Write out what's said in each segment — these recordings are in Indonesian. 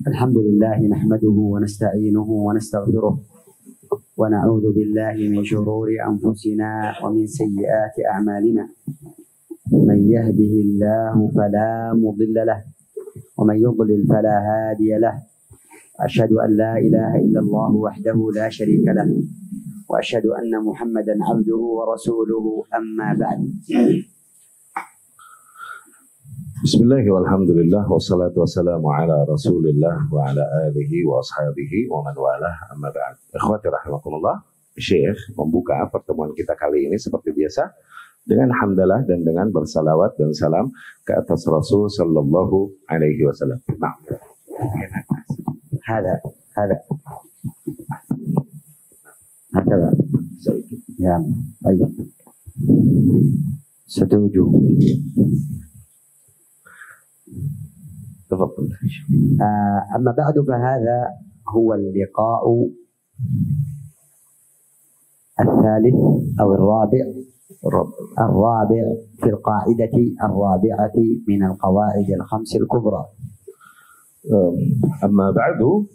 الحمد لله نحمده ونستعينه ونستغفره ونعوذ بالله من شرور أنفسنا ومن سيئات أعمالنا. من يهده الله فلا مضل له ومن يضلل فلا هادي له. أشهد أن لا إله إلا الله وحده لا شريك له وأشهد أن محمدا عبده ورسوله. أما بعد. Bismillahirrahmanirrahim. Walhamdulillah wassalatu wassalamu ala Rasulillah wa ala alihi wa ashabihi wa man walah. Amma ba'd. Ikhwati rahimakumullah, Syekh membuka pertemuan kita kali ini seperti biasa dengan hamdalah dan dengan bersalawat dan salam ke atas Rasul sallallahu alaihi wasallam. Nah. هذا هكذا يا طيب ستوجو. تفضل. أما بعد فهذا هو اللقاء الثالث أو الرابع في القاعدة الرابعة من القواعد الخمس الكبرى. Amma ba'du,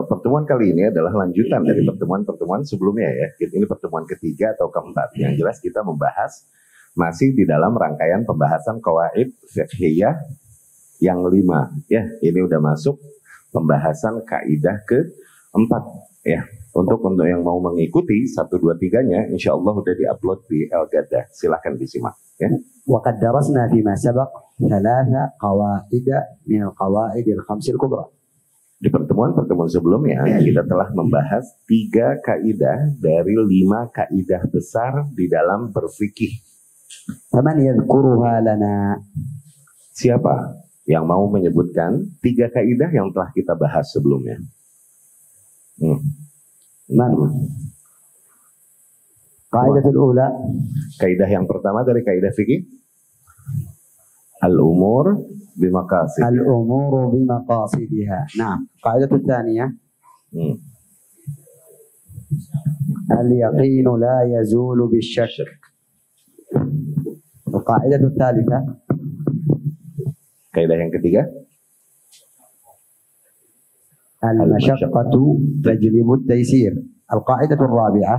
pertemuan kali ini adalah lanjutan dari pertemuan-pertemuan sebelumnya ya. Ini pertemuan ketiga atau keempat. Yang jelas kita membahas masih di dalam rangkaian pembahasan qawaid fiqhiyah yang 5 ya. Ini udah masuk pembahasan kaidah ke-4 ya. Untuk yang mau mengikuti 1, 2, 3-nya insyaallah udah diupload di Al-Gadah. Silahkan disimak ya. وقد درسنا فيما سبق 3 قواعد من القواعد الخمس الكبرى. Di pertemuan-pertemuan sebelumnya kita telah membahas 3 kaidah dari 5 kaidah besar di dalam berfikih. فمن يذكرها لنا؟ Siapa yang mau menyebutkan 3 kaidah yang telah kita bahas sebelumnya? قاعدة الأولى. Kaidah yang pertama dari kaidah fikih, al-umur bimaqasid. الأمور بمقاصدها. نعم. القاعدة الثانية اليقين لا يزول بالشك. القاعدة الثالثة. Kaidah yang ketiga, المشقة تجلب التيسير. القاعدة الرابعة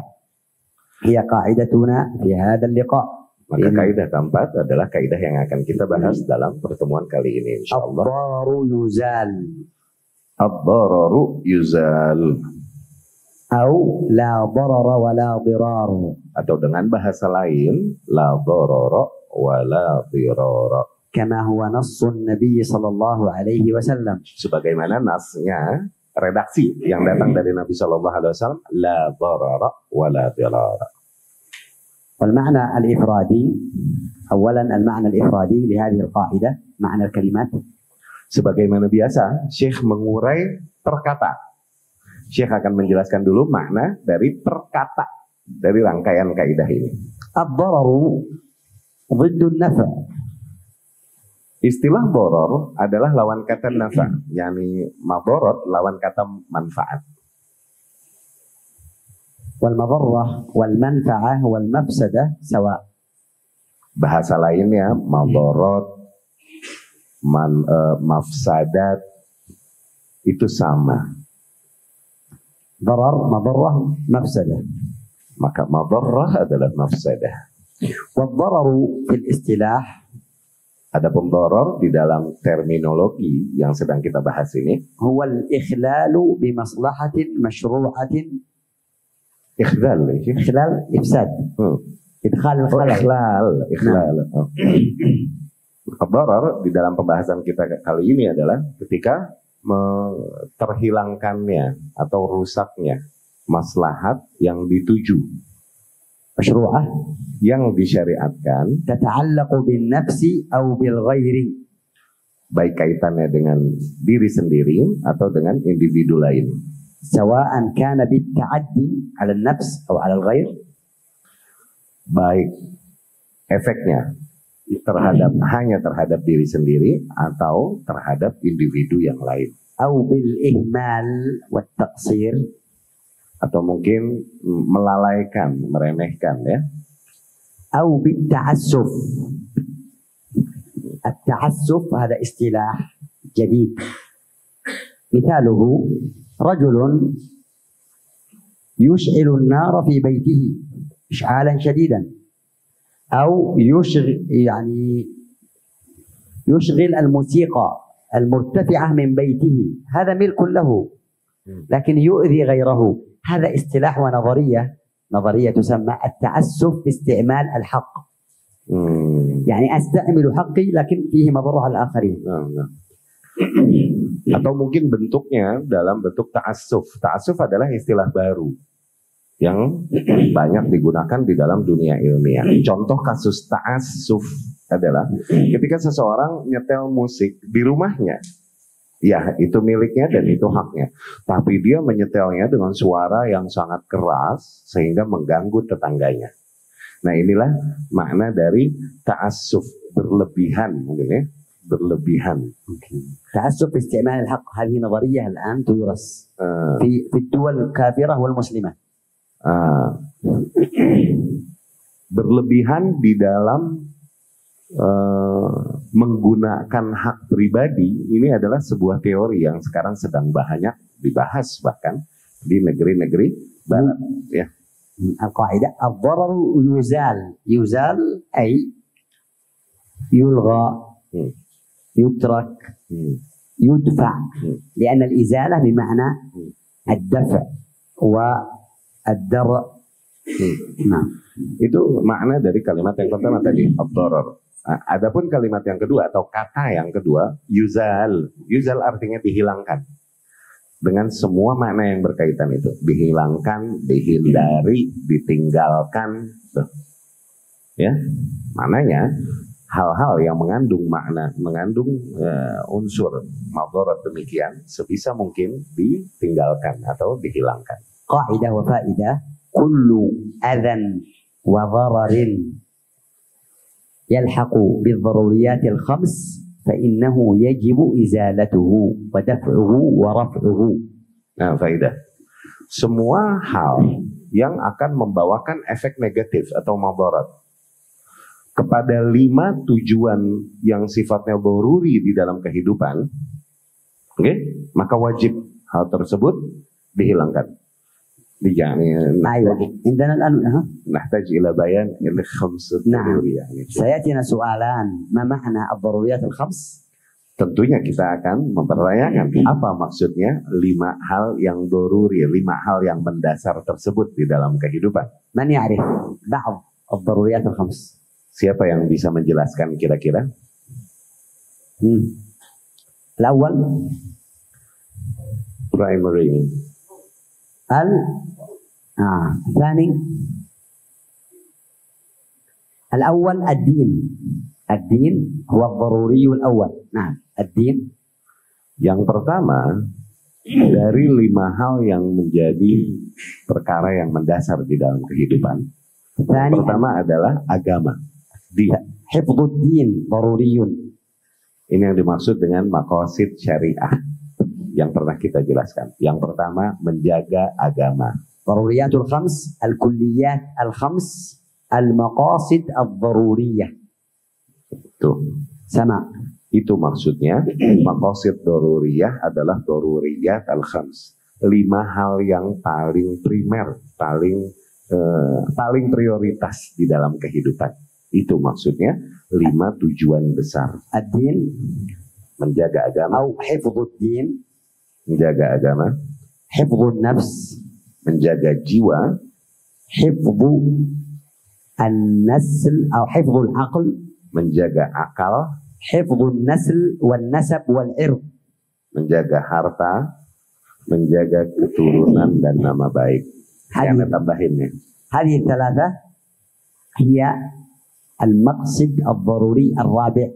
هي قاعدتنا في هذا اللقاء. Maka kaidah keempat adalah kaidah yang akan kita bahas dalam pertemuan kali ini insyaallah. الضرر يزال. الضرر يزال. أو لا ضرر ولا ضرار. Atau dengan bahasa lain, la darara wa la dirara. كما هو نص النبي صلى الله عليه وسلم. Sebagaimana nasnya, redaksi yang datang dari Nabi sallallahu alaihi wasallam, la darara wa la dirara. والمعنى الإفرادي، أولا المعنى الإفرادي لهذه القاعدة معنى الكلمات. Sebagaimana biasa, Syekh mengurai perkata. Syekh akan menjelaskan dulu makna dari perkata dari rangkaian kaidah ini. الضرر ضد النفع. Istilah doror adalah lawan kata nafa, yakni madorot lawan kata manfaat. والمضرة والمنفعة والمفسدة سواء. Bahasa lainnya madorot, mafsadat itu sama. ضرر مضرة مفسدة. Maka madorah adalah mafsadah. والضرر في الاصطلاح. Adapun doror di dalam terminologi yang sedang kita bahas ini, هو الإخلال بمصلحة مشروعة. إخلال إفساد. إدخال الخلل. Ikhlal. Doror di dalam pembahasan kita kali ini adalah ketika terhilangkannya atau rusaknya maslahat yang dituju, مشروعة yang disyariatkan, تتعلق بالنفس أو بالغير. baik kaitannya dengan diri sendiri atau dengan individu lain. سواء كان بالتعدي على النفس أو على الغير. Baik efeknya hanya terhadap diri sendiri atau terhadap individu yang lain. أو بالإهمال والتقصير. Atau mungkin melalaikan, meremehkan ya. أو بالتعسف. التعسف هذا اصطلاح جديد. مثاله رجل يشعل النار في بيته إشعالا شديدا أو يشغل الموسيقى المرتفعة من بيته، هذا ملك له لكن يؤذي غيره. هذا اصطلاح ونظرية تسمى التعسف في استعمال الحق. يعني أستعمل حقي لكن فيه مضرة على الآخرين. Atau mungkin bentuknya dalam bentuk ta'assuf. Ta'assuf adalah istilah baru yang banyak digunakan di dalam dunia ilmiah. Contoh kasus ta'assuf adalah ketika seseorang nyetel musik di rumahnya. Ya, itu miliknya dan itu haknya. Tapi dia menyetelnya dengan suara yang sangat keras sehingga mengganggu tetangganya. Nah, inilah makna dari ta'assuf, berlebihan mungkin ya, berlebihan. تعسف في استعمال الحق هذه نظرية الآن تدرس في الدول الكافرة والمسلمة. Berlebihan di dalam menggunakan hak pribadi ini adalah sebuah teori yang sekarang sedang banyak dibahas bahkan di negeri-negeri barat. Ya. القاعدة الضرر يزال أي يلغى يترك يدفع، لأن الإزالة بمعنى الدفع والدرء. Nah, itu makna dari kalimat yang pertama tadi, ad-darar. Nah, adapun kalimat yang kedua atau kata yang kedua, yuzal. Yuzal artinya dihilangkan. Dengan semua makna yang berkaitan itu. Dihilangkan, dihindari, ditinggalkan. Ya, maknanya hal-hal yang mengandung makna, mengandung unsur madarat demikian, sebisa mungkin ditinggalkan atau dihilangkan. قاعدة وفائدة: كل أذى وضرر يلحق بالضروريات الخمس فإنه يجب إزالته ودفعه ورفعه. Nah, faidah. Semua hal yang akan membawakan efek negatif atau madarat kepada 5 tujuan yang sifatnya daruri di dalam kehidupan, maka wajib hal tersebut dihilangkan. عندنا الآن نحتاج إلى بيان الخمس ضرورية. سيأتينا سؤالان: ما معنى الضروريات الخمس؟ Tentunya kita akan mempertanyakan apa maksudnya 5 hal yang daruri, 5 hal yang mendasar tersebut di dalam kehidupan. من يعرف بعض الضروريات الخمس؟ Siapa yang bisa menjelaskan kira-kira? الأول primary. الثاني الأول الدين هو الضروري الأول. نعم الدين. Yang pertama dari 5 hal yang menjadi perkara yang mendasar di dalam kehidupan. Yang pertama adalah agama. حفظ الدين ضروري. Ini yang dimaksud dengan maqasid syariah yang pernah kita jelaskan. Yang pertama, menjaga agama. Daruriyatul khams, al-kulliyat al-khams, al-maqasid al-daruriyah. Tuh. Sama. Itu maksudnya, maqasid daruriyah adalah daruriyat al-khams. 5 hal yang paling primer, paling prioritas di dalam kehidupan. Itu maksudnya 5 tujuan besar. Ad-din, menjaga agama. Atau hifdhud din, menjaga agama. Hifdhun nafs, menjaga jiwa. Hifdhu an-nasl atau hifdhul aql, menjaga akal. Hifdhun nasl wan nasab wal ird, menjaga harta, menjaga keturunan dan nama baik. Yang tambahinnya. Hadhihi thalatha hiya al-maqsid al-daruri al-rabi'.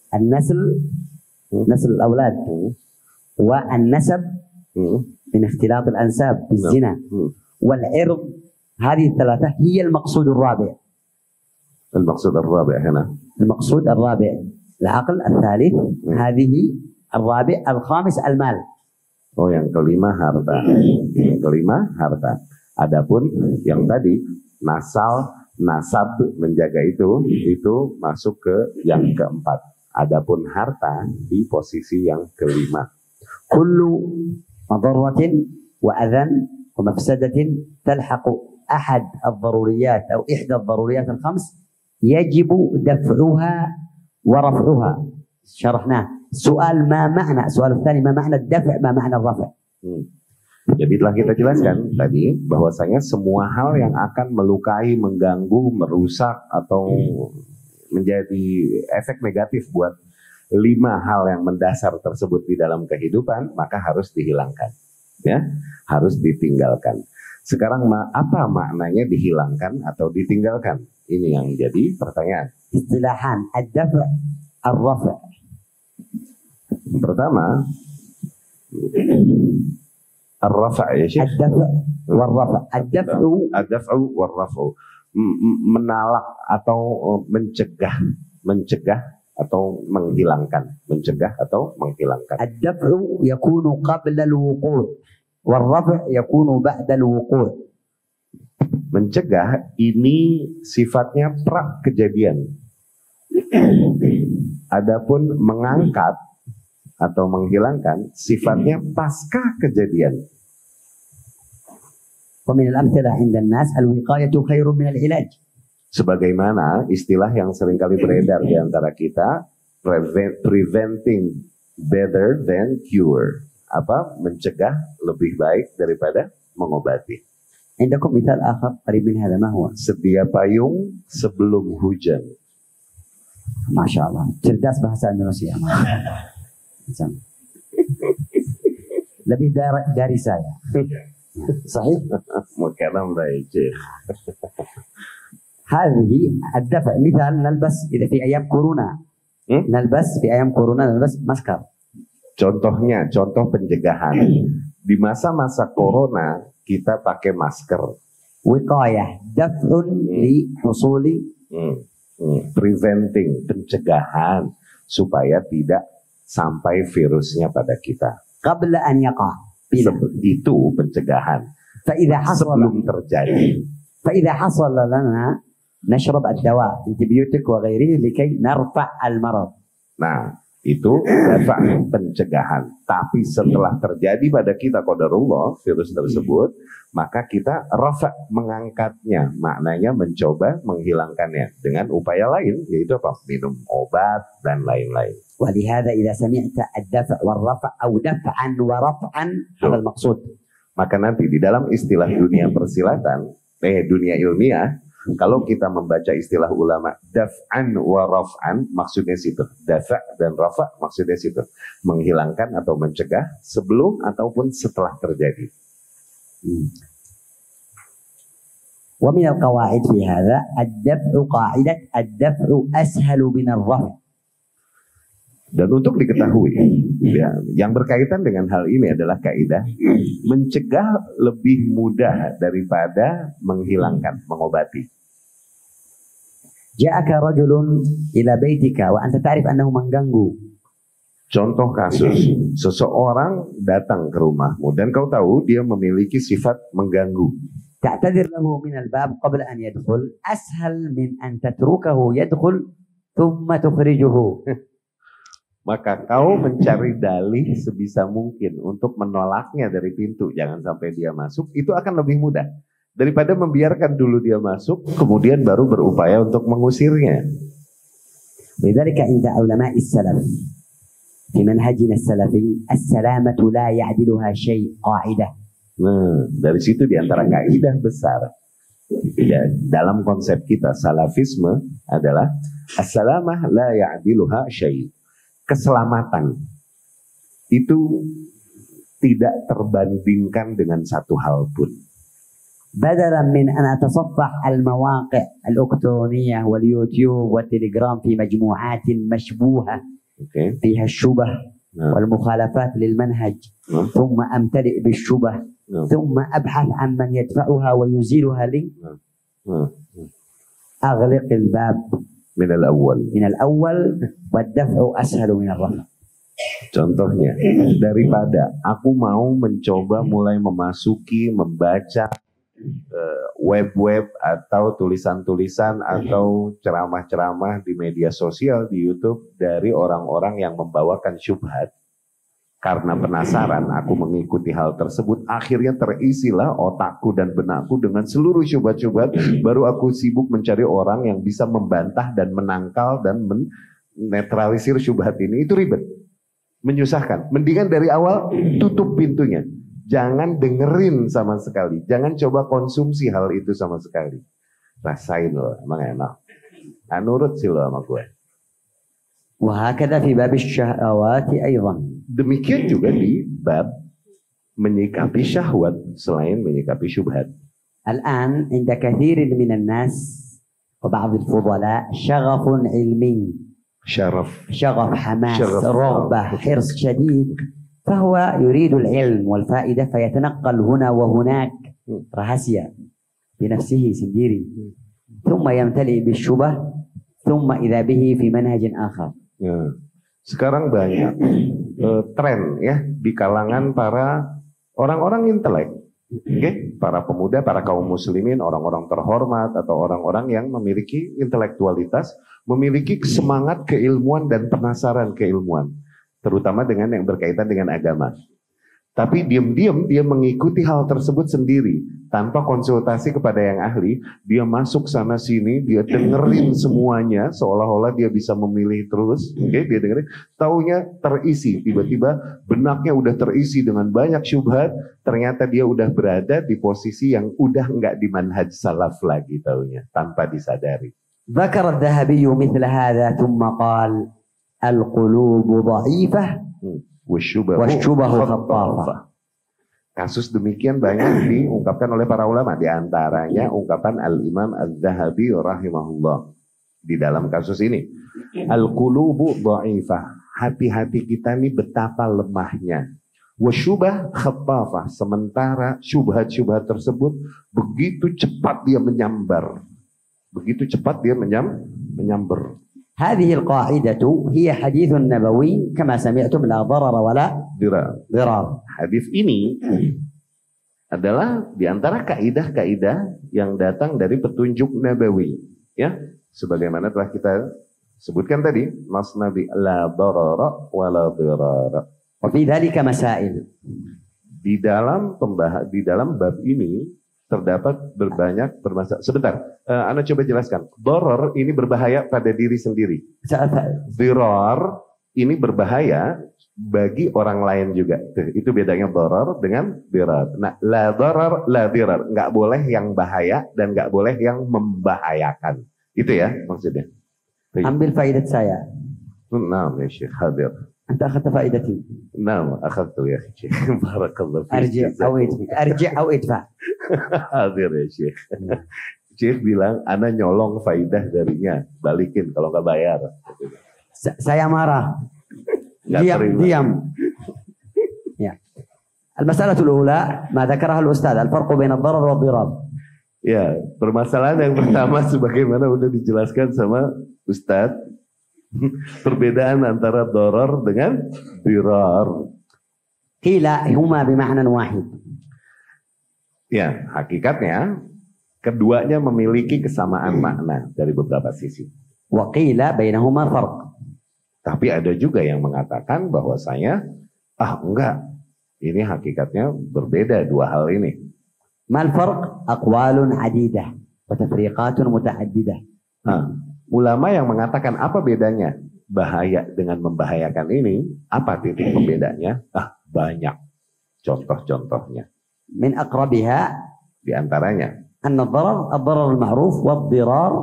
An-nasl, nasl al-awlad, wa an-nasab min ikhtilat al-ansab bizina, wal-ird. Hadhihi thalatha hiya al-maqsud al-rabi'. المقصود الرابع هنا. المقصود الرابع العقل. الثالث هذه الرابع. الخامس المال. Oh, yang kelima harta. Yang kelima harta. Adapun yang tadi nasab menjaga itu masuk ke yang keempat. Adapun harta di posisi yang kelima. كل مضرة وأذى ومفسدة تلحق أحد الضروريات أو إحدى الضروريات الخمس يجب دفعها ورفعها. شرحناه. السؤال الثاني ما معنى الدفع، ما معنى الرفع. Jadi telah kita jelaskan tadi bahwasanya semua hal yang akan melukai, mengganggu, merusak atau menjadi efek negatif buat 5 hal yang mendasar tersebut di dalam kehidupan, maka harus dihilangkan, ya, harus ditinggalkan. Sekarang apa maknanya dihilangkan atau ditinggalkan? Ini yang jadi pertanyaan. Istilahan ad-daf' ar-raf'. Pertama, ar-raf' ya Syekh. Ad-daf' war-raf'. Ad-daf'u war-raf'u. Menalak atau mencegah atau menghilangkan, mencegah atau menghilangkan. Ad-daf'u yakunu qabla al-wuqu' wal-raf' yakunu ba'da al-wuqu'. Mencegah ini sifatnya pra kejadian. Adapun mengangkat atau menghilangkan sifatnya pasca kejadian. ومن الأمثلة عند الناس الوقاية خير من العلاج. Sebagaimana istilah yang seringkali beredar di antara kita, preventing better than cure. Apa? Mencegah lebih baik daripada mengobati. عندكم مثال آخر قريب من هذا ما هو؟ Sedia payung sebelum hujan. ما شاء الله. cerdas bahasa Indonesia. lebih dari saya. صحيح. Makanan baik. هذه الدفع مثال نلبس إذا في أيام كورونا نلبس ماسكر. Contohnya, contoh pencegahan. Di masa-masa corona kita pakai masker. وقاية دفع لحصول preventing, pencegahan supaya tidak sampai virusnya pada kita. قبل أن يقع. Itu pencegahan. فإذا حصل sebelum terjadi. فإذا حصل لنا نشرب الدواء antibiotik وغيره لكي نرفع المرض. Nah, itu dafa' pencegahan. Tapi setelah terjadi pada kita qadarullah virus tersebut, maka kita rafa' mengangkatnya, maknanya mencoba menghilangkannya dengan upaya lain, yaitu apa? Minum obat dan lain-lain. ولهذا إذا سمعت الدفع والرفع أو دفعا ورفعا هذا المقصود. Maka nanti di dalam istilah dunia persilatan, dunia ilmiah, kalau kita membaca istilah ulama daf'an wa raf'an, maksudnya situ. Dafa' dan rafa' maksudnya situ. Menghilangkan atau mencegah sebelum ataupun setelah terjadi. ومن القواعد في هذا الدفع قاعدة الدفع أسهل من الرفع. Dan untuk diketahui, ya, yang berkaitan dengan hal ini adalah kaidah mencegah lebih mudah daripada menghilangkan, mengobati. Ja'aka rajulun ila baitika wa anta ta'rif annahu mengganggu. Contoh kasus, seseorang datang ke rumahmu dan kau tahu dia memiliki sifat mengganggu. Ta'tadir lahu min al-bab qabla an yadkhul ashal min an tatrukahu yadkhul thumma tukhrijuhu. Maka kau mencari dalih sebisa mungkin untuk menolaknya dari pintu, jangan sampai dia masuk, itu akan lebih mudah daripada membiarkan dulu dia masuk kemudian baru berupaya untuk mengusirnya. Lidzalika inda ulama'i salaf fi manhajina salafi as-salamatu la ya'diluha syai' qa'idah. Nah, dari situ di antara kaidah besar ya, dalam konsep kita salafisme adalah as-salamah la ya'diluha syai'. Keselamatan itu tidak terbandingkan dengan satu hal pun. Badalan min an atasaffah al-mawaqi' al-elektroniyah wal YouTube wal Telegram fi majmu'atin mashbuhah fiha syubah wal mukhalafat lil manhaj thumma amtali' bil syubah thumma abhath amman yadfa'uha wa yuziluha li aghliq al-bab min al-awwal wad-daf'u ashalu min ar-raf'. Contohnya, daripada aku mau mencoba mulai memasuki membaca web-web atau tulisan-tulisan atau ceramah-ceramah di media sosial di YouTube dari orang-orang yang membawakan syubhat. Karena penasaran, aku mengikuti hal tersebut. Akhirnya terisilah otakku dan benakku dengan seluruh syubhat-syubhat. Baru aku sibuk mencari orang yang bisa membantah dan menangkal dan menetralisir syubhat ini. Itu ribet, menyusahkan. Mendingan dari awal tutup pintunya. Jangan dengerin sama sekali. Jangan coba konsumsi hal itu sama sekali. Rasain loh, emang enak. Nah, nurut sih lo sama gue. وهكذا في باب الشهوات أيضا. Demikian juga di bab menyikapi syahwat selain menyikapi syubhat. الآن عند كثير من الناس وبعض الفضلاء شغف علمي، Syaraf. شغف حماس شغف. رغبة حرص شديد، فهو يريد العلم والفائدة فيتنقل هنا وهناك رهسيا بنفسه sendiri ثم يمتلئ بالشبه ثم إذا به في منهج آخر. Ya. Sekarang banyak tren ya di kalangan para orang-orang intelek, para pemuda, para kaum muslimin, orang-orang terhormat atau orang-orang yang memiliki intelektualitas, memiliki semangat keilmuan dan penasaran keilmuan, terutama dengan yang berkaitan dengan agama. Tapi diam-diam dia mengikuti hal tersebut sendiri tanpa konsultasi kepada yang ahli. Dia masuk sana sini, dia dengerin semuanya seolah-olah dia bisa memilih terus. Dia dengerin, taunya terisi, tiba-tiba benaknya udah terisi dengan banyak syubhat. Ternyata dia udah berada di posisi yang udah nggak di manhaj salaf lagi, taunya tanpa disadari. ذكر الذهبي مثل هذا ثم قال القلوب ضعيفة والشبه خطافة. Kasus demikian banyak diungkapkan oleh para ulama, di antaranya ungkapan Al-Imam Al-Zahabi rahimahullah di dalam kasus ini. Al-qulubu dha'ifah, hati-hati kita ini betapa lemahnya. Wasyubah khattafah, sementara syubhat-syubhat tersebut begitu cepat dia menyambar. Begitu cepat dia menyambar. هذه القاعدة هي حديث النبوي كما سمعتم لا ضرر ولا ضرار. Hadis ini adalah diantara kaidah-kaidah yang datang dari petunjuk nabawi, ya, sebagaimana telah kita sebutkan tadi, nas Nabi la darara wa la dirara. وفي ذلك مسائل. Di dalam bab ini terdapat berbanyak permasalahan. Sebentar, Anda coba jelaskan. Doror ini berbahaya pada diri sendiri. Dirar ini berbahaya bagi orang lain juga. Itu bedanya doror dengan dirar. Nah, la doror, la dirar. Nggak boleh yang bahaya dan nggak boleh yang membahayakan. Itu ya maksudnya. Ambil faidat saya. Nah, ya Syekh, hadir. أنت أخذت فائدتي. نعم أخذت يا أخي. بارك الله فيك. أرجع أو ادفع. Hadir ya Syekh. Syekh bilang, ana nyolong faidah darinya, balikin kalau nggak bayar. Saya marah. Diam. Ya. المسألة الأولى ما ذكرها الأستاذ الفرق بين الضرر والضرار. Ya, permasalahan yang pertama sebagaimana udah dijelaskan sama Ustadz, perbedaan antara doror dengan dirar. Qila huma bima'nan wahid. Ya, hakikatnya keduanya memiliki kesamaan makna dari beberapa sisi. Wa qila bainahuma farq. Tapi ada juga yang mengatakan bahwasanya enggak, ini hakikatnya berbeda dua hal ini. Mal farq? Aqwalun adidah wa tafriqatun mutaaddidah. Ulama yang mengatakan apa bedanya bahaya dengan membahayakan ini, apa titik pembedanya? Banyak contoh-contohnya. Min aqrabiha, di antaranya anna ad-darar al-ma'ruf wa ad-dirar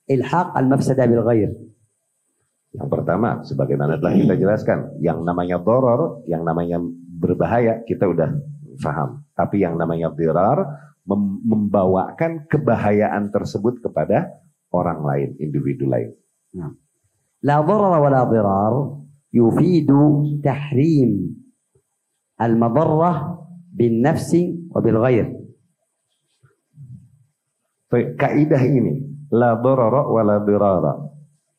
ilhaq al-mafsada bil ghair. Yang pertama, sebagaimana telah kita jelaskan, yang namanya darar, yang namanya berbahaya, kita udah paham. Tapi yang namanya dirar membawakan kebahayaan tersebut kepada orang lain, individu lain. La darar wa la dirar yufidu tahrim al-madarrah bin nafsi wa bil ghair. Kaidah ini, la darara wa la dirara,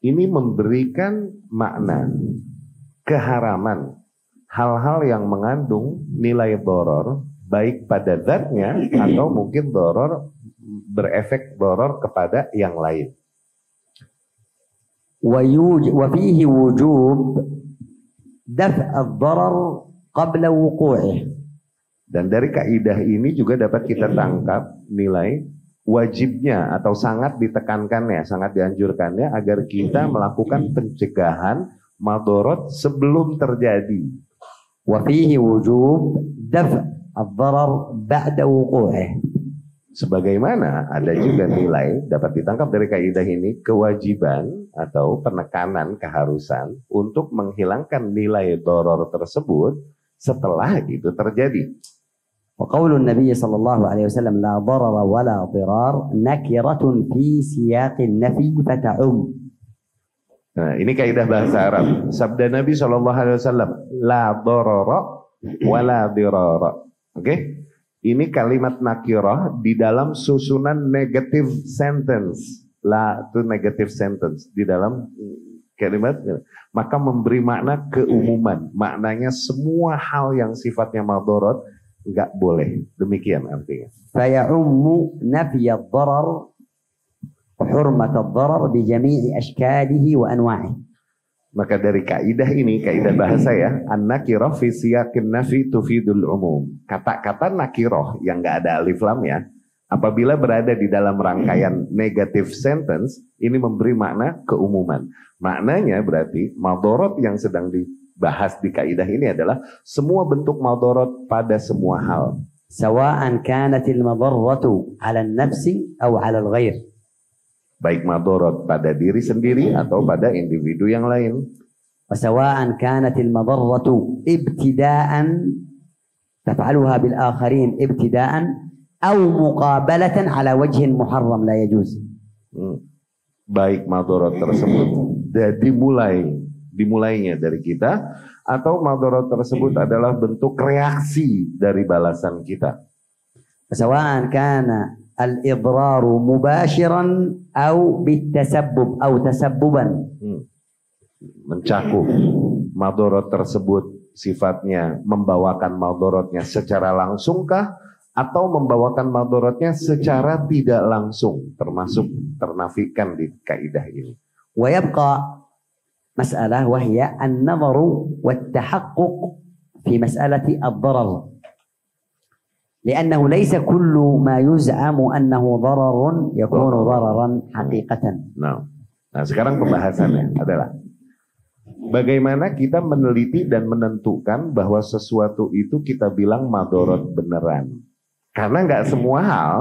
ini memberikan makna keharaman hal-hal yang mengandung nilai darar baik pada zatnya atau mungkin darar berefek doror kepada yang lain. وفيه وجوب دفع الضرر قبل وقوعه. Dan dari kaidah ini juga dapat kita tangkap nilai wajibnya atau sangat ditekankannya, sangat dianjurkannya agar kita melakukan pencegahan madorot sebelum terjadi. وفيه وجوب دفع الضرر بعد وقوعه. Sebagaimana ada juga nilai dapat ditangkap dari kaidah ini kewajiban atau penekanan keharusan untuk menghilangkan nilai doror tersebut setelah itu terjadi. وقول النبي صلى الله عليه وسلم لا ضرر ولا ضرار نكرة في سياق النفي فتعم. Nah, ini kaidah bahasa Arab. Sabda Nabi SAW, la dororo wala diroro. Oke? Ini kalimat nakirah di dalam susunan negative sentence. La itu negative sentence. Di dalam kalimat, maka memberi makna keumuman. Maknanya semua hal yang sifatnya madorot nggak boleh. Demikian artinya. فيعم نفي الضرر وحرمة الضرر بجميع أشكاله وأنواعه. Maka dari kaidah ini, kaidah bahasa ya, an-nakirah fi siyaqin nafi tufidul umum. Kata-kata nakirah yang nggak ada alif lam ya, apabila berada di dalam rangkaian negative sentence, ini memberi makna keumuman. Maknanya berarti madorot yang sedang dibahas di kaidah ini adalah semua bentuk madorot pada semua hal. سواء كانت المضرة على النفس أو على الغير. Baik madorot pada diri sendiri atau pada individu yang lain. وسواء كانت المضرة ابتداء تفعلها بالآخرين ابتداء أو مقابلة على وجه محرم لا يجوز. Baik madorot tersebut dimulainya dari kita atau madorot tersebut adalah bentuk reaksi dari balasan kita. سواء كان الإضرار مباشرا أو بالتسبب أو تسببا. Mencakup madorot tersebut sifatnya membawakan madorotnya secara langsungkah atau membawakan madorotnya secara tidak langsung, termasuk ternafikan di kaidah ini. ويبقى مسألة وهي النظر والتحقق في مسألة الضرر. لأنه ليس كل ما يزعم أنه ضرر يكون ضررا حقيقة. Nah, sekarang pembahasannya adalah bagaimana kita meneliti dan menentukan bahwa sesuatu itu kita bilang madorot beneran. Karena nggak semua hal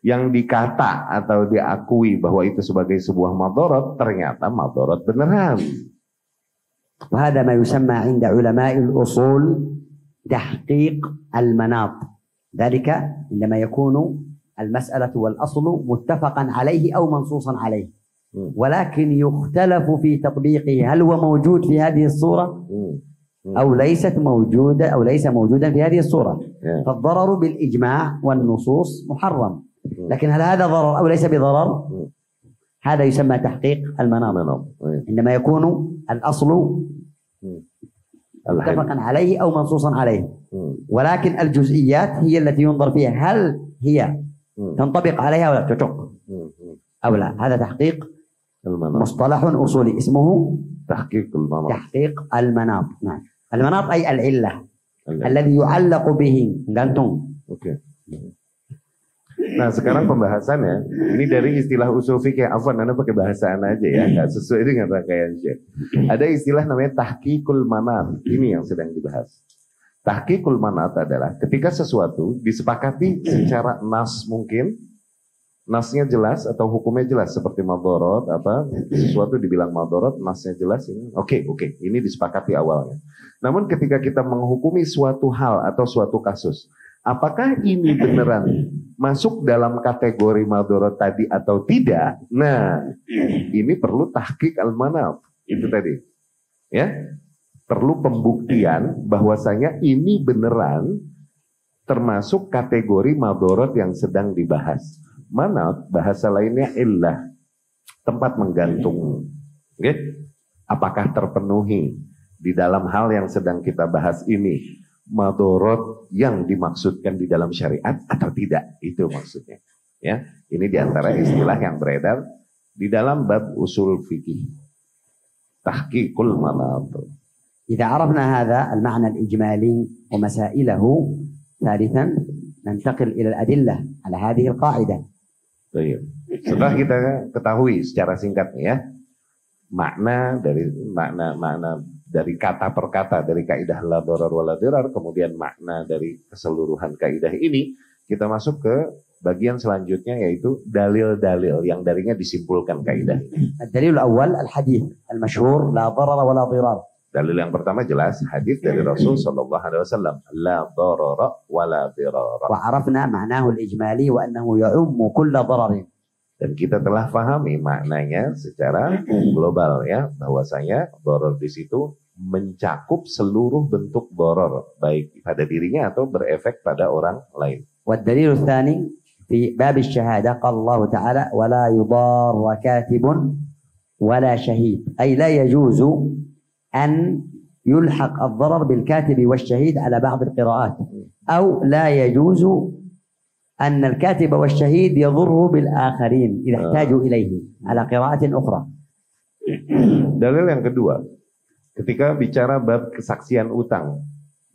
yang dikata atau diakui bahwa itu sebagai sebuah madorot ternyata madorot beneran. وهذا ما يسمى عند علماء الأصول تحقيق المناط. ذلك عندما يكون المسألة والأصل متفقا عليه أو منصوصا عليه، ولكن يختلف في تطبيقه هل هو موجود في هذه الصورة أو ليست موجودة أو ليس موجودا في هذه الصورة. فالضرر بالإجماع والنصوص محرم، لكن هل هذا ضرر أو ليس بضرر؟ هذا يسمى تحقيق المناط. عندما يكون الأصل متفقا عليه أو منصوصا عليه، ولكن الجزئيات هي التي ينظر فيها هل هي تنطبق عليها ولا تشق أو لا. هذا تحقيق مصطلح أصولي اسمه تحقيق المناط. تحقيق المناط. نعم. المناط أي العلة الذي يعلق به gantung. Oke. Nah sekarang pembahasannya ini dari istilah usul fikih. Afwan, Anda pakai bahasaan aja ya, nggak sesuai dengan rangkaian Syekh. Ada istilah namanya tahqiqul manat. Ini yang sedang dibahas. Tahqiqul manat adalah ketika sesuatu disepakati secara nas mungkin, nasnya jelas atau hukumnya jelas seperti madorot sesuatu dibilang madorot, nasnya jelas ini. Oke, ini disepakati awalnya. Namun ketika kita menghukumi suatu hal atau suatu kasus, apakah ini beneran masuk dalam kategori madorot tadi atau tidak? Nah, ini perlu tahqiq al-manat. Itu tadi. Ya. Perlu pembuktian bahwasanya ini beneran termasuk kategori madorot yang sedang dibahas. Manat bahasa lainnya illah, tempat menggantung. Okay? Apakah terpenuhi di dalam hal yang sedang kita bahas ini madorot yang dimaksudkan di dalam syariat atau tidak, itu maksudnya. Ya, ini diantara istilah yang beredar di dalam bab usul fikih. Tahqiqul manat. إذا عرفنا هذا المعنى الإجمالي ومسائله، ثالثا ننتقل إلى الأدلة على هذه القاعدة. Baik. Setelah kita ketahui secara singkat ya makna dari kata per kata dari kaidah la darar wala dirar, kemudian makna dari keseluruhan kaidah ini, kita masuk ke bagian selanjutnya yaitu dalil-dalil yang darinya disimpulkan kaidah ini. الدليل الأول الحديث المشهور لا ضرر ولا ضرار. Dalil yang pertama jelas hadis dari Rasul sallallahu alaihi wasallam, la darara wala dirara. وعرفنا معناه الإجمالي وأنه يعم كل ضرر. Dan kita telah pahami maknanya secara global ya, bahwasanya darar di situ mencakup seluruh bentuk darar baik pada dirinya atau berefek pada orang lain. والدليل الثاني في باب الشهادة قال الله تعالى ولا يضار كاتب ولا شهيد، أي لا يجوز أن يلحق الضرر بالكاتب والشهيد على بعض القراءات، أو لا يجوز أن الكاتب والشهيد يضره بالآخرين إذا احتاجوا إليه على قراءة أخرى. Dalil yang kedua, ketika bicara bab kesaksian utang,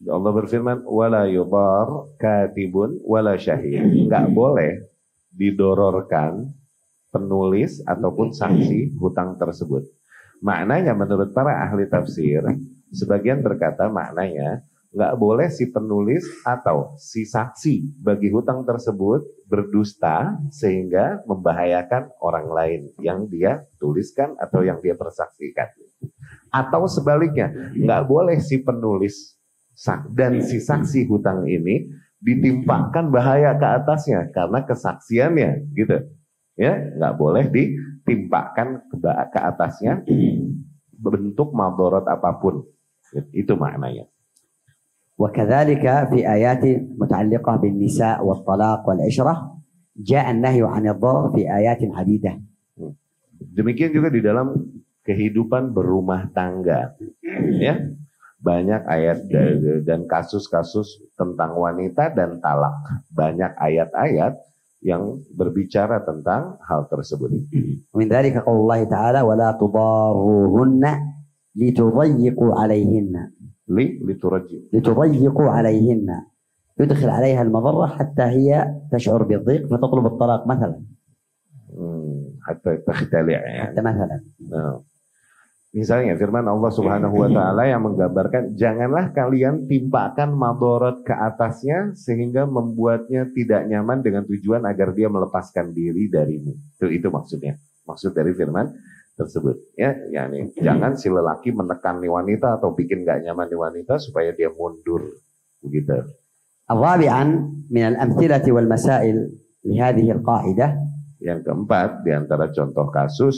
Allah berfirman wala yudar katibun wala syahid. Enggak boleh didororkan penulis ataupun saksi hutang tersebut. Maknanya menurut para ahli tafsir, sebagian berkata maknanya nggak boleh si penulis atau si saksi bagi hutang tersebut berdusta sehingga membahayakan orang lain yang dia tuliskan atau yang dia persaksikan. Atau sebaliknya, nggak boleh si penulis dan si saksi hutang ini ditimpakan bahaya ke atasnya karena kesaksiannya, gitu. Ya, nggak boleh ditimpakan ke atasnya bentuk madharat apapun. Itu maknanya. وكذلك في آيات متعلقة بالنساء والطلاق والعشرة جاء النهي عن الضرر في آيات عديدة. Demikian juga di dalam kehidupan berumah tangga, ya, banyak ayat dan kasus-kasus tentang wanita dan talak, banyak ayat-ayat yang berbicara tentang hal tersebut. ومن ذلك قول الله تعالى ولا تضاروهن لتضيقوا عليهن لتضيقوا عليهن، يدخل عليها المضرة حتى هي تشعر بالضيق فتطلب الطلاق مثلا. حتى تختلع يعني. حتى مثلا. Misalnya firman Allah Subhanahu wa taala yang menggambarkan janganlah kalian timpakan madharat ke atasnya sehingga membuatnya tidak nyaman dengan tujuan agar dia melepaskan diri darimu. Itu maksudnya. Maksud dari firman tersebut. Ya, yakni jangan si lelaki menekan nih wanita atau bikin gak nyaman nih wanita supaya dia mundur. Begitu. الرابعا من الأمثلة والمسائل لهذه القاعدة. Yang keempat di antara contoh kasus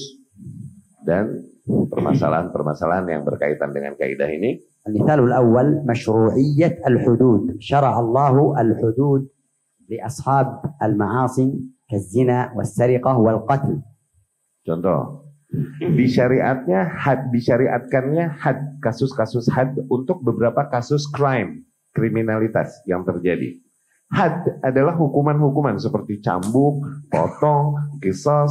dan permasalahan-permasalahan yang berkaitan dengan kaidah ini. المثال الأول مشروعية الحدود. شرع الله الحدود لأصحاب المعاصي كالزنا والسرقة والقتل. Contoh, disyariatkannya had, kasus-kasus had untuk beberapa kasus kriminalitas yang terjadi. Had adalah hukuman-hukuman seperti cambuk, potong, qisas.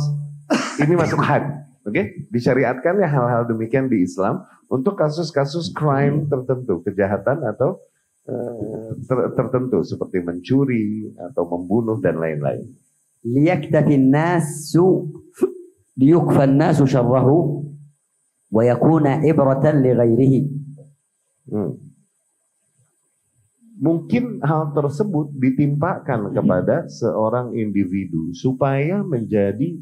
Ini masuk had. Oke, disyariatkannya hal-hal demikian di Islam untuk kasus-kasus crime tertentu, kejahatan atau tertentu seperti mencuri atau membunuh dan lain-lain. Liyaktafi an-nasu liyukfa an-nasu syarrahu wa yakuna ibratan li ghairihi. Mungkin hal tersebut ditimpakan kepada seorang individu supaya menjadi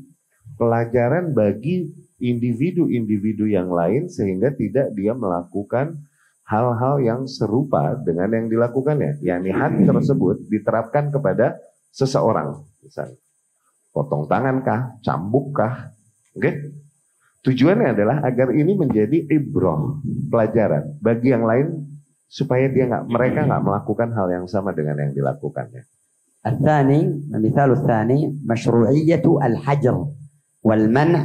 pelajaran bagi individu-individu yang lain sehingga tidak dia melakukan hal-hal yang serupa dengan yang dilakukannya. Yakni had tersebut diterapkan kepada seseorang, misalnya potong tangan kah, cambuk kah, oke? Tujuannya adalah agar ini menjadi ibrah, pelajaran bagi yang lain supaya mereka nggak melakukan hal yang sama dengan yang dilakukannya. المثال الثاني مشروعية الحجر والمنع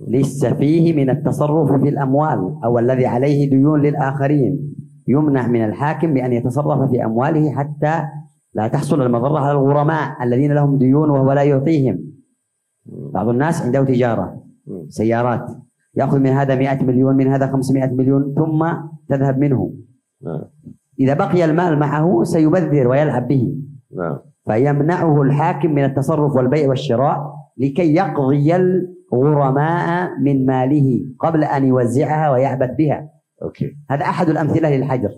للسفيه من التصرف في الأموال أو الذي عليه ديون للآخرين، يمنع من الحاكم بأن يتصرف في أمواله حتى لا تحصل المضرة على الغرماء الذين لهم ديون وهو لا يعطيهم. بعض الناس عنده تجارة سيارات، يأخذ من هذا 100 مليون، من هذا 500 مليون، ثم تذهب منه. إذا بقي المال معه سيبذر ويلعب به. فيمنعه الحاكم من التصرف والبيع والشراء لكي يقضي الغرماء من ماله قبل أن يوزعها ويعبث بها. هذا أحد الأمثلة للحجر.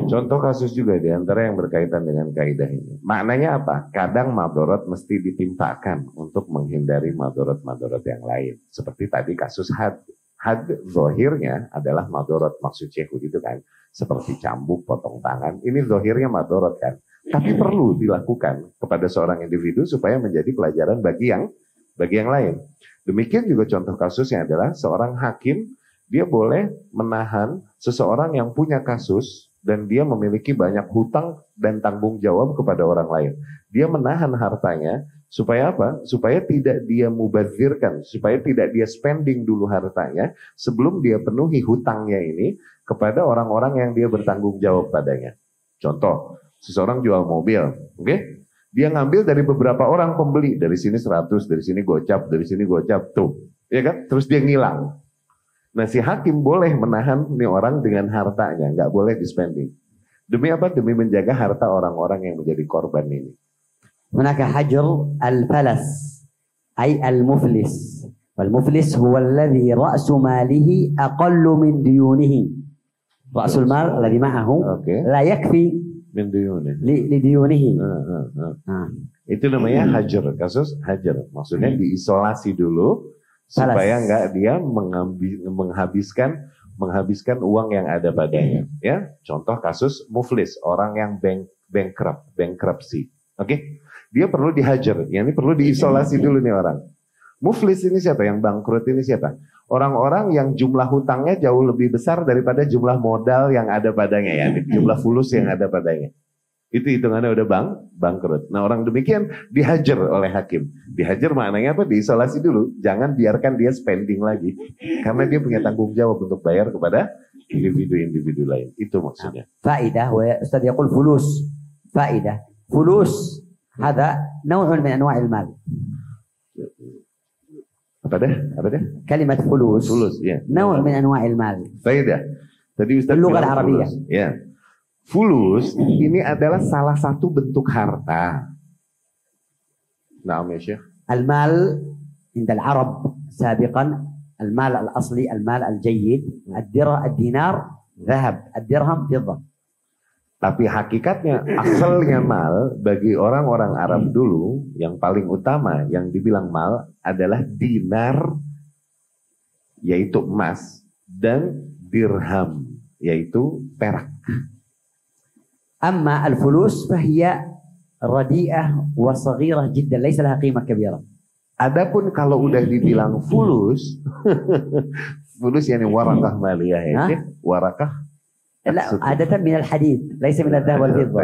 Contoh kasus juga di antara yang berkaitan dengan kaidah ini. Maknanya apa? Kadang madorot mesti ditimpakan untuk menghindari madorot-madorot yang lain. Seperti tadi kasus had. Had zohirnya adalah madorot, maksud Syekhu itu kan. Seperti cambuk, potong tangan. Ini zohirnya madorot kan. Tapi perlu dilakukan kepada seorang individu supaya menjadi pelajaran bagi yang lain. Demikian juga contoh kasusnya adalah seorang hakim, dia boleh menahan seseorang yang punya kasus dan dia memiliki banyak hutang dan tanggung jawab kepada orang lain. Dia menahan hartanya supaya apa? Supaya tidak dia mubazirkan, supaya tidak dia spending dulu hartanya sebelum dia penuhi hutangnya ini kepada orang-orang yang dia bertanggung jawab padanya. Contoh, seseorang jual mobil, oke? Dia ngambil dari beberapa orang pembeli, dari sini 100, dari sini gocap, tuh, ya kan? Terus dia ngilang. Nah, si hakim boleh menahan nih orang dengan hartanya, nggak boleh di-spending. Demi apa? Demi menjaga harta orang-orang yang menjadi korban ini. Hunaka hajr al-falas, ay al-muflis. Wal-muflis huwa alladhi ra'su malihi aqallu min diyunihi. Ra'sul mal alladhi ma'ahu la yakfi min diyunihi. Li diyunihi. Itu namanya hajar, kasus hajar. Maksudnya diisolasi dulu supaya enggak dia menghabiskan uang yang ada padanya, ya. Contoh kasus muflis, orang yang bankruptcy. Oke? Dia perlu dihajar, ini perlu diisolasi dulu nih orang. Muflis ini siapa? Yang bangkrut ini siapa? Orang-orang yang jumlah hutangnya jauh lebih besar daripada jumlah modal yang ada padanya, ya, jumlah fulus yang ada padanya. Itu hitungannya udah bangkrut. Nah, orang demikian dihajar oleh hakim. Dihajar maknanya apa? Diisolasi dulu. Jangan biarkan dia spending lagi. Karena dia punya tanggung jawab untuk bayar kepada individu-individu lain. Itu maksudnya. Faidah, wa Ustaz yaqul fulus. Faidah. Fulus, hada naw'un min anwa'il mal. Apa dah? Kalimat fulus. Fulus, ya. Naw' min anwa'il mal. Faidah. Tadi Ustaz bilang Arabiyah. Ya. Fulus ini adalah salah satu bentuk harta. Naam ya Syekh. Al-mal inda al-Arab sabiqan al-mal al-asli, al-mal al-jayyid, ad-dinar, dhahab, ad-dirham, fiddah. Tapi hakikatnya asalnya mal bagi orang-orang Arab dulu yang paling utama yang dibilang mal adalah dinar yaitu emas dan dirham yaitu perak. أما الفلوس فهي رديئة وصغيرة جدا ليس لها قيمة كبيرة. Adapun kalau udah dibilang fulus, fulus yani warakah maliyah ya, warakah. لا عادة من الحديد ليس من الذهب والفضة.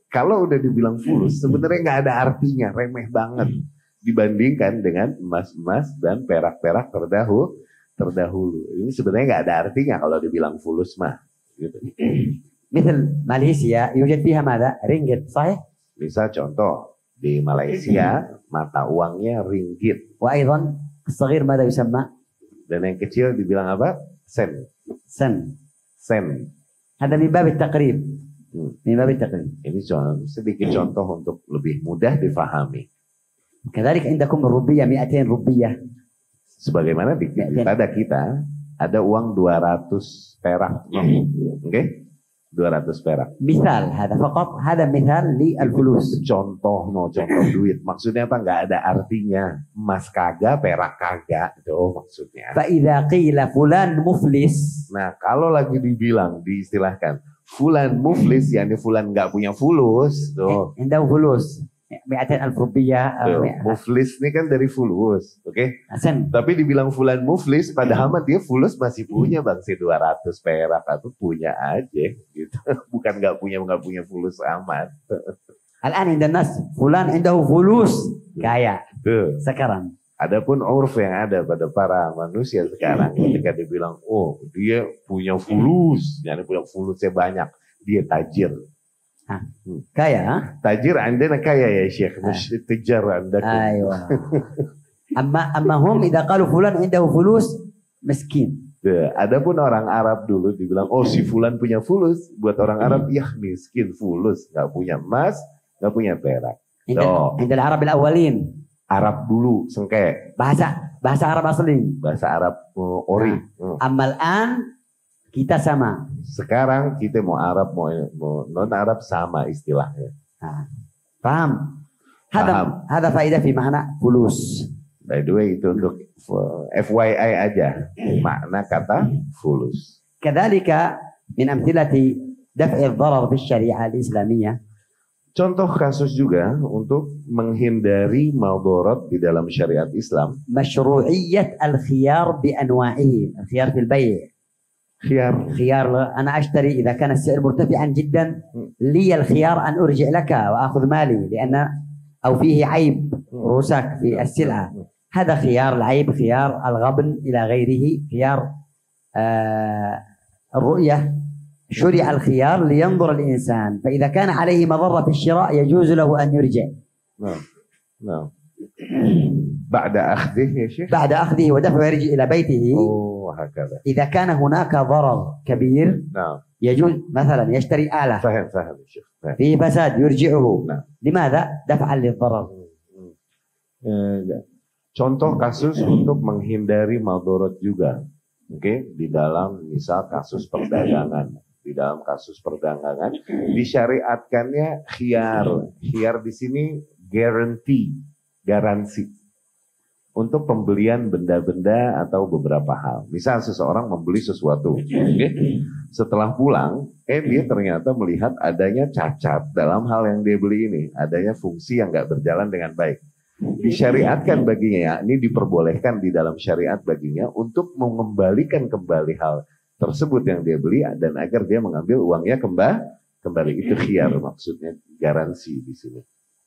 Kalau udah dibilang fulus sebenarnya nggak ada artinya, remeh banget dibandingkan dengan emas-emas dan perak-perak terdahulu. Ini sebenarnya nggak ada artinya kalau dibilang fulus mah. Gitu. مثل ماليزيا يوجد فيها ماذا؟ رينجت صحيح؟ Misal contoh di Malaysia mata uangnya ringgit. وأيضا الصغير ماذا يسمى؟ Dan yang kecil dibilang apa? Sen. هذا من باب التقريب. من باب التقريب. Ini sedikit contoh untuk lebih mudah difahami. كذلك عندكم الروبية 200 روبية. Sebagaimana pada kita ada uang 200 perak. Oke? 200 perak. Misal, hada misal li al-fulus. Contoh duit. Maksudnya apa? Nggak ada artinya. Emas kagak, perak kagak. Itu maksudnya. Fa'idha qila fulan muflis. Nah, kalau lagi diistilahkan fulan muflis, yakni fulan nggak punya fulus. Tuh. Indah fulus. 200,000 rupiah. Muflis ini kan dari fulus, oke? Hasan. Tapi dibilang fulan muflis, padahal dia fulus masih punya bang, si 200 perak atau punya aja, gitu. Bukan nggak punya fulus amat. Al-an indah nas, fulan indahu fulus, kaya. Tuh. Sekarang. Adapun urf yang ada pada para manusia sekarang, ketika dibilang, oh dia punya fulus, yani punya fulusnya banyak, dia tajir. Kaya. Tajir عندنا kaya ya Syekh, مش تجار عندكم. أيوة. أما هم إذا قالوا فلان عنده فلوس مسكين. Adapun orang Arab dulu dibilang, oh si Fulan punya fulus. Buat orang Arab, ya miskin, fulus, nggak punya emas, nggak punya perak. عند العرب الأولين. Arab dulu sengke. Bahasa Arab asli. Bahasa Arab ori. Amma al-an kita sama. Sekarang kita mau Arab mau non Arab sama istilahnya. Paham? Ada faedah fi makna fulus. By the way itu untuk FYI aja makna kata fulus. Kadzalika min amthilati daf'i ad-darar fi syariah al-islamiyah. Contoh kasus juga untuk menghindari madarat di dalam syariat Islam. Masyru'iyyat al-khiyar bi anwa'ihi. Al-khiyar fil bay'. خيار أنا أشتري إذا كان السعر مرتفعا جدا لي الخيار أن أرجع لك وأخذ مالي لأن أو فيه عيب رساك في السلعة. هذا خيار العيب، خيار الغبن إلى غيره، خيار الرؤية. شرع الخيار لينظر الإنسان، فإذا كان عليه مضرة في الشراء يجوز له أن يرجع. نعم. بعد أخذه يا شيخ. بعد أخذه ودفعه يرجع إلى بيته. هكذا. إذا كان هناك ضرر كبير يجوز مثلا يشتري آلة. فهم يا شيخ. فيه فساد يرجعه. لماذا؟ دفعا للضرر. Contoh kasus untuk menghindari madarat juga. Oke, di dalam misal kasus perdagangan. Di dalam kasus perdagangan disyariatkannya khiyar. Khiyar di sini garansi untuk pembelian benda-benda atau beberapa hal. Misal seseorang membeli sesuatu, setelah pulang, dia ternyata melihat adanya cacat dalam hal yang dia beli ini, adanya fungsi yang nggak berjalan dengan baik. Disyariatkan baginya, ini diperbolehkan di dalam syariat baginya untuk mengembalikan kembali hal tersebut yang dia beli dan agar dia mengambil uangnya kembali. Itu khiyar maksudnya, garansi di sini.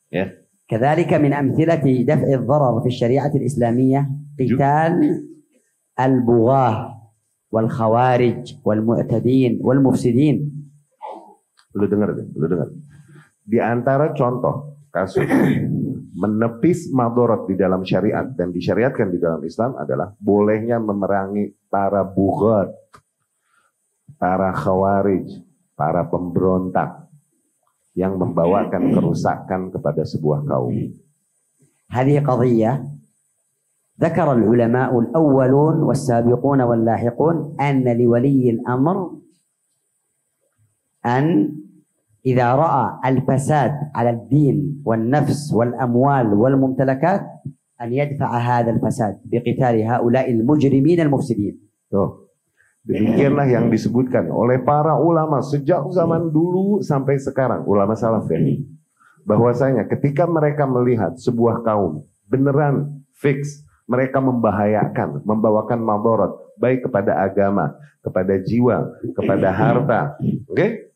Ya. كذلك من أمثلة دفع الضرر في الشريعة الإسلامية قتال البغاة والخوارج والمعتدين والمفسدين. Lu dengar. Di antara contoh kasus menepis madarat di dalam syariat dan disyariatkan di dalam Islam adalah bolehnya memerangi para bughat, para khawarij, para pemberontak yang membawakan kerusakan kepada sebuah kaum. هذه قضية ذكر العلماء الأولون والسابقون واللاحقون أن لولي الأمر أن إذا رأى الفساد على الدين والنفس والأموال والممتلكات أن يدفع هذا الفساد بقتال هؤلاء المجرمين المفسدين. Demikianlah yang disebutkan oleh para ulama sejak zaman dulu sampai sekarang, ulama salaf ya. Bahwasanya ketika mereka melihat sebuah kaum beneran fix mereka membahayakan, membawakan madarat baik kepada agama, kepada jiwa, kepada harta,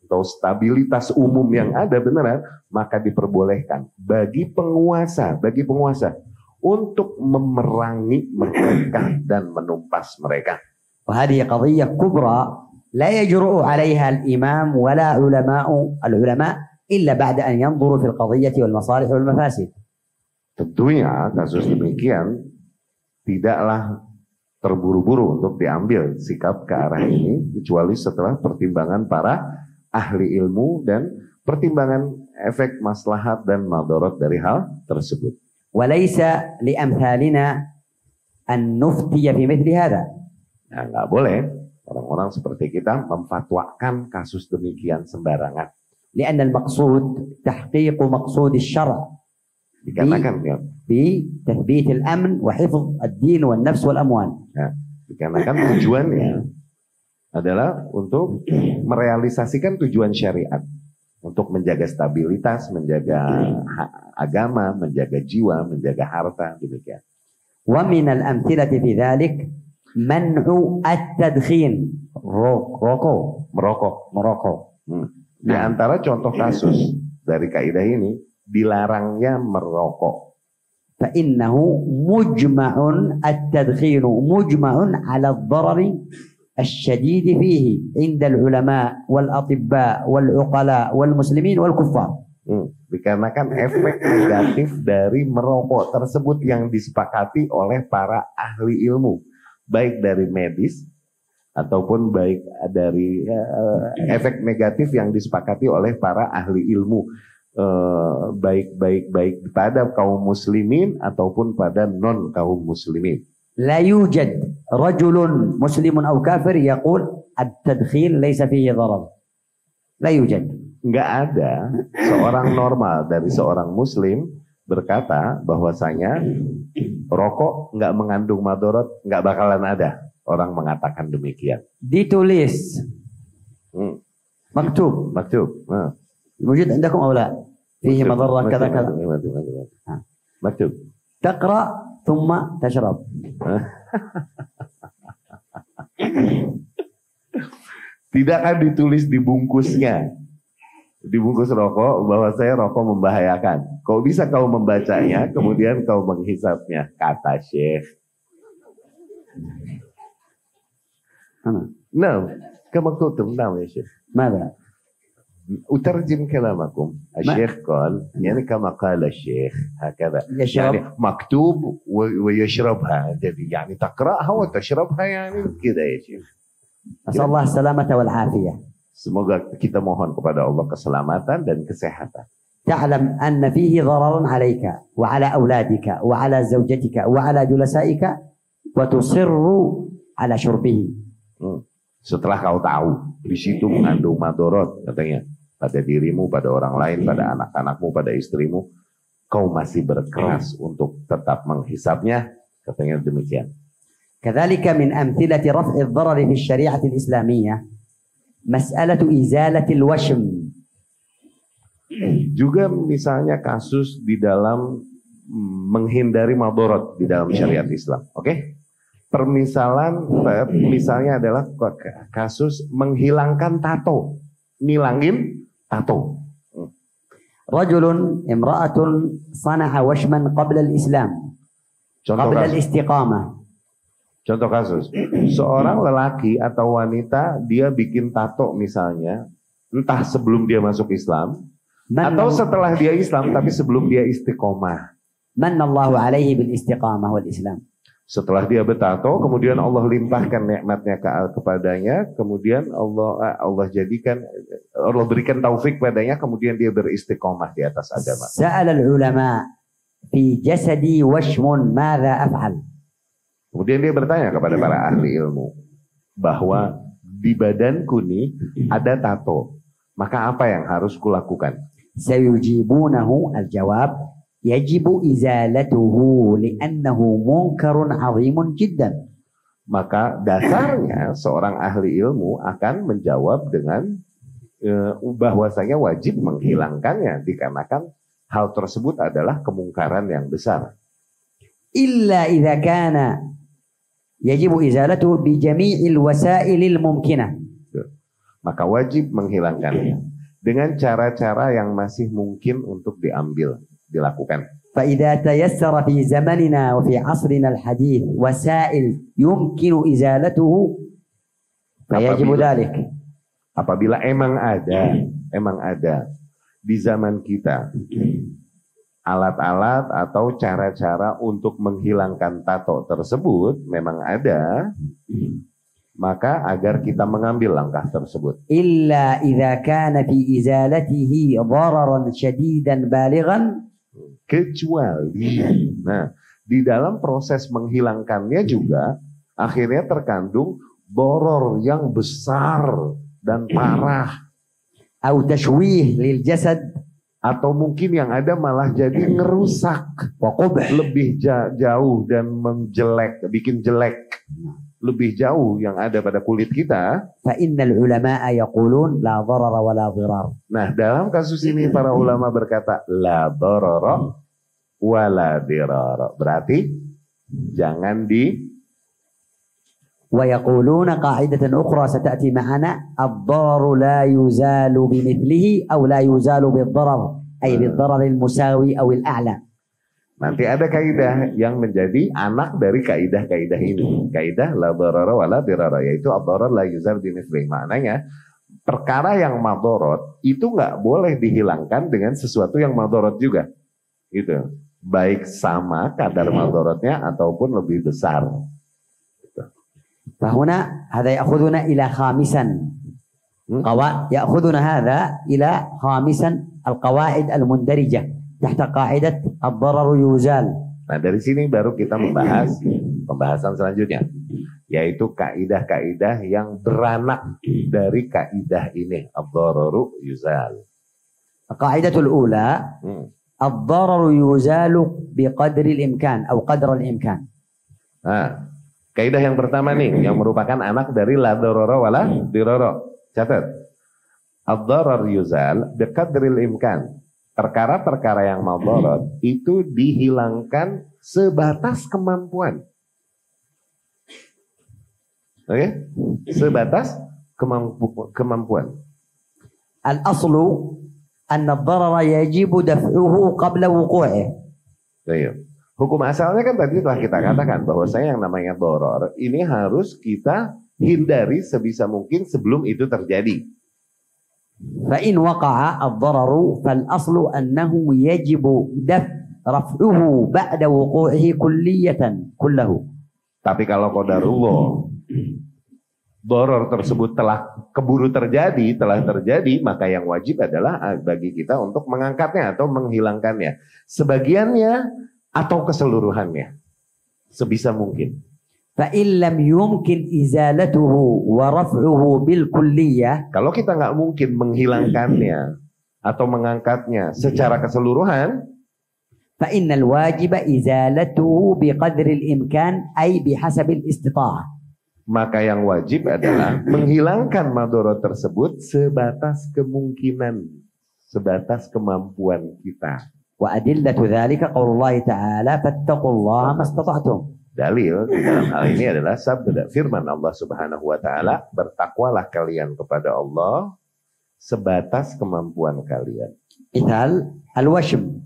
atau stabilitas umum yang ada beneran, maka diperbolehkan bagi penguasa untuk memerangi mereka dan menumpas mereka. وهذه قضية كبرى لا يجرؤ عليها الإمام ولا العلماء إلا بعد أن ينظروا في القضية والمصالح والمفاسد. Tentunya kasus demikian tidaklah terburu-buru untuk diambil sikap ke arah ini kecuali setelah pertimbangan para ahli ilmu dan pertimbangan efek maslahat dan madarat dari hal tersebut. وليس لأمثالنا أن نفتي في مثل هذا. Nah, nggak boleh orang-orang seperti kita memfatwakan kasus demikian sembarangan. لأن المقصود تحقيق مقصود الشرع. Dikarenakan بتثبيت الأمن وحفظ الدين والنفس والأموال. Nah, dikarenakan tujuannya adalah untuk merealisasikan tujuan syariat, untuk menjaga stabilitas, menjaga agama, menjaga jiwa, menjaga harta, demikian. ومن الأمثلة في ذلك منع التدخين. merokok. Di antara contoh kasus dari kaidah ini dilarangnya merokok. فإنه مجمع التدخين مجمع على الضرر الشديد فيه عند العلماء والأطباء والعقلاء والمسلمين والكفار. Dikarenakan efek negatif dari merokok tersebut yang disepakati oleh para ahli ilmu, baik dari medis ataupun baik dari efek negatif yang disepakati oleh para ahli ilmu, baik pada kaum muslimin ataupun pada non kaum muslimin. لا يوجد رجل مسلم أو كافر يقول التدخين ليس فيه ضرر. لا يوجد. Nggak ada seorang normal dari seorang muslim berkata bahwasanya rokok nggak mengandung madorot, nggak bakalan ada orang mengatakan demikian. Ditulis. مكتوب. موجود عندكم أو لا؟ فيه مضرة كذا كذا. مكتوب. تقرأ ثم تشرب. Tidak akan ditulis di bungkusnya, di bungkus rokok bahwa saya rokok membahayakan. Kau bisa kau membacanya, kemudian kau menghisapnya, kata Syekh. Nah, كما كنتم نعم يا شيخ. ماذا؟ أترجم كلامكم. الشيخ قال يعني كما قال الشيخ هكذا. يعني مكتوب ويشربها، يعني تقرأها وتشربها يعني كذا يا شيخ. أسأل الله السلامة والعافية. Semoga kita mohon kepada Allah keselamatan dan kesehatan. تعلم أن فيه ضرر عليك وعلى أولادك وعلى زوجتك وعلى جلسائك وتصر على شربه. Setelah kau tahu di situ mengandung madorot katanya pada dirimu, pada orang lain, pada anak-anakmu, pada istrimu, kau masih berkeras untuk tetap menghisapnya, katanya demikian. كذلك من أمثلة رفع الضرر في الشريعة الإسلامية مسألة إزالة الوشم. Juga misalnya kasus di dalam menghindari madorot di dalam syariat Islam. Oke? Misalnya adalah kasus menghilangkan tato, ngilangin tato. رجل امرأة صنع وشما قبل الإسلام قبل الاستقامة. Contoh kasus, seorang lelaki atau wanita dia bikin tato misalnya, entah sebelum dia masuk Islam atau setelah dia Islam tapi sebelum dia istiqomah. من الله عليه بالاستقامة والإسلام. Setelah dia bertato, kemudian Allah limpahkan nikmatnya kepadanya, kemudian Allah berikan taufik padanya, kemudian dia beristiqomah di atas agama. سأل العلماء في جسدي وشم ماذا أفعل. Kemudian dia bertanya kepada para ahli ilmu bahwa di badanku nih ada tato, maka apa yang harus kulakukan? سيجيبونه الجواب يجب إزالته لأنه منكر عظيم جدا. Maka dasarnya seorang ahli ilmu akan menjawab dengan bahwasanya wajib menghilangkannya dikarenakan hal tersebut adalah kemungkaran yang besar. إلا إذا كان يجب إزالته بجميع الوسائل الممكنة. Maka wajib menghilangkannya dengan cara-cara yang masih mungkin untuk dilakukan. فإذا تيسر في زمننا وفي عصرنا الحديث وسائل يمكن إزالته فيجب ذلك. Apabila emang ada di zaman kita alat-alat atau cara-cara untuk menghilangkan tato tersebut memang ada, maka agar kita mengambil langkah tersebut. إلا إذا كان في إزالته ضررا شديدا بالغا. Kecuali, di dalam proses menghilangkannya juga akhirnya terkandung doror yang besar dan parah. أو تشويه للجسد. Atau mungkin yang ada malah jadi ngerusak, lebih jauh dan bikin jelek, lebih jauh yang ada pada kulit kita. فإن العلماء يقولون لا ضرر ولا ضرار. Nah, dalam kasus ini para ulama berkata la darara wala dirara. Berarti jangan ويقولون قاعدة أخرى ستأتي معنا الضرر لا يزال بمثله أو لا يزال بالضرر أي بالضرر المساوي أو الأعلى. Nanti ada kaidah yang menjadi anak dari kaidah-kaidah ini. Kaidah la darara wa la dirara, yaitu ad-darar la yuzal bimithlihi. Maknanya perkara yang madorot itu nggak boleh dihilangkan dengan sesuatu yang madorot juga. Gitu. Baik sama kadar madorotnya ataupun lebih besar. Gitu. فهنا هذا يأخذنا إلى خامسا يأخذنا هذا إلى خامسا القواعد المندرجة تحت قاعدة الضرر يزال. Nah dari sini baru kita membahas pembahasan selanjutnya, yaitu kaidah-kaidah yang beranak dari kaidah ini, ad-dararu yuzal. القاعدة الأولى الضرر يزال بقدر الإمكان أو قدر الإمكان. Nah, kaidah yang pertama nih, yang merupakan anak dari la darara wala dirara. Catat. Ad-darar yuzal biqadril imkan. Perkara-perkara yang madharat itu dihilangkan sebatas kemampuan. Oke? Sebatas kemampuan. Al-aslu anna ad-darara yajibu daf'uhu qabla wuqu'ih. Hukum asalnya kan tadi telah kita katakan bahwa yang namanya doror ini harus kita hindari sebisa mungkin sebelum itu terjadi. فإن وقع الضرر فالأصل أنه يجب رفعه بعد وقوعه كلية كله. Tapi kalau qadarullah doror tersebut telah keburu terjadi, maka yang wajib adalah bagi kita untuk mengangkatnya atau menghilangkannya, sebagiannya atau keseluruhannya, sebisa mungkin. فإن لم يمكن إزالته ورفعه بالكلية. Kalau kita nggak mungkin menghilangkannya atau mengangkatnya secara keseluruhan, فإن الواجب إزالته بقدر الإمكان أي بحسب الاستطاعة. Maka yang wajib adalah menghilangkan madorot tersebut sebatas kemungkinan, sebatas kemampuan kita. وأدلة ذلك قول الله تعالى فاتقوا الله ما استطعتم. Dalil di dalam hal ini adalah sabda firman Allah Subhanahu wa taala, bertakwalah kalian kepada Allah sebatas kemampuan kalian. Misal al-washm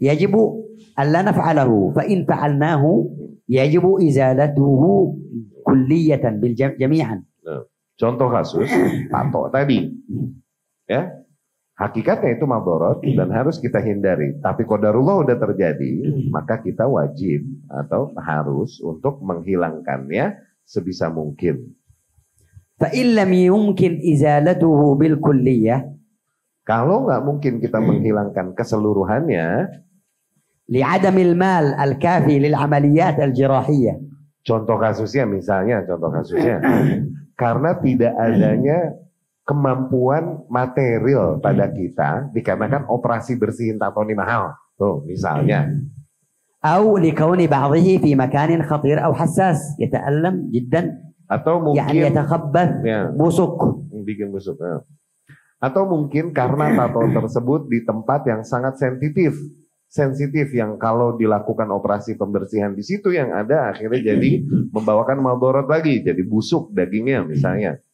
yajibu alla naf'alahu fa in fa'alnahu yajibu izalatuhu kulliyatan bil jami'an. Contoh kasus tato tadi. Ya. Hakikatnya itu madorot dan harus kita hindari. Tapi qadarullah udah terjadi, maka kita wajib atau harus untuk menghilangkannya sebisa mungkin. فَإِنْ لَمْ يُمْكِنْ إِزَالَتُهُ بِالْكُلِّيَّةِ. Kalau nggak mungkin kita menghilangkan keseluruhannya, لِعَدَمِ الْمَالِ الْكَافِي لِلْعَمَلِيَّاتِ الْجِرَاحِيَّةِ. Contoh kasusnya karena tidak adanya kemampuan material pada kita dikarenakan operasi bersihin tato ini mahal. Tuh, misalnya. أو لكون بعضه في مكان خطير أو حساس يتألم جدا. Atau mungkin يعني يتخبث busuk. Bikin busuk. Ya. Atau mungkin karena tato tersebut di tempat yang sangat sensitif yang kalau dilakukan operasi pembersihan di situ yang ada akhirnya jadi membawakan madorot lagi, jadi busuk dagingnya misalnya.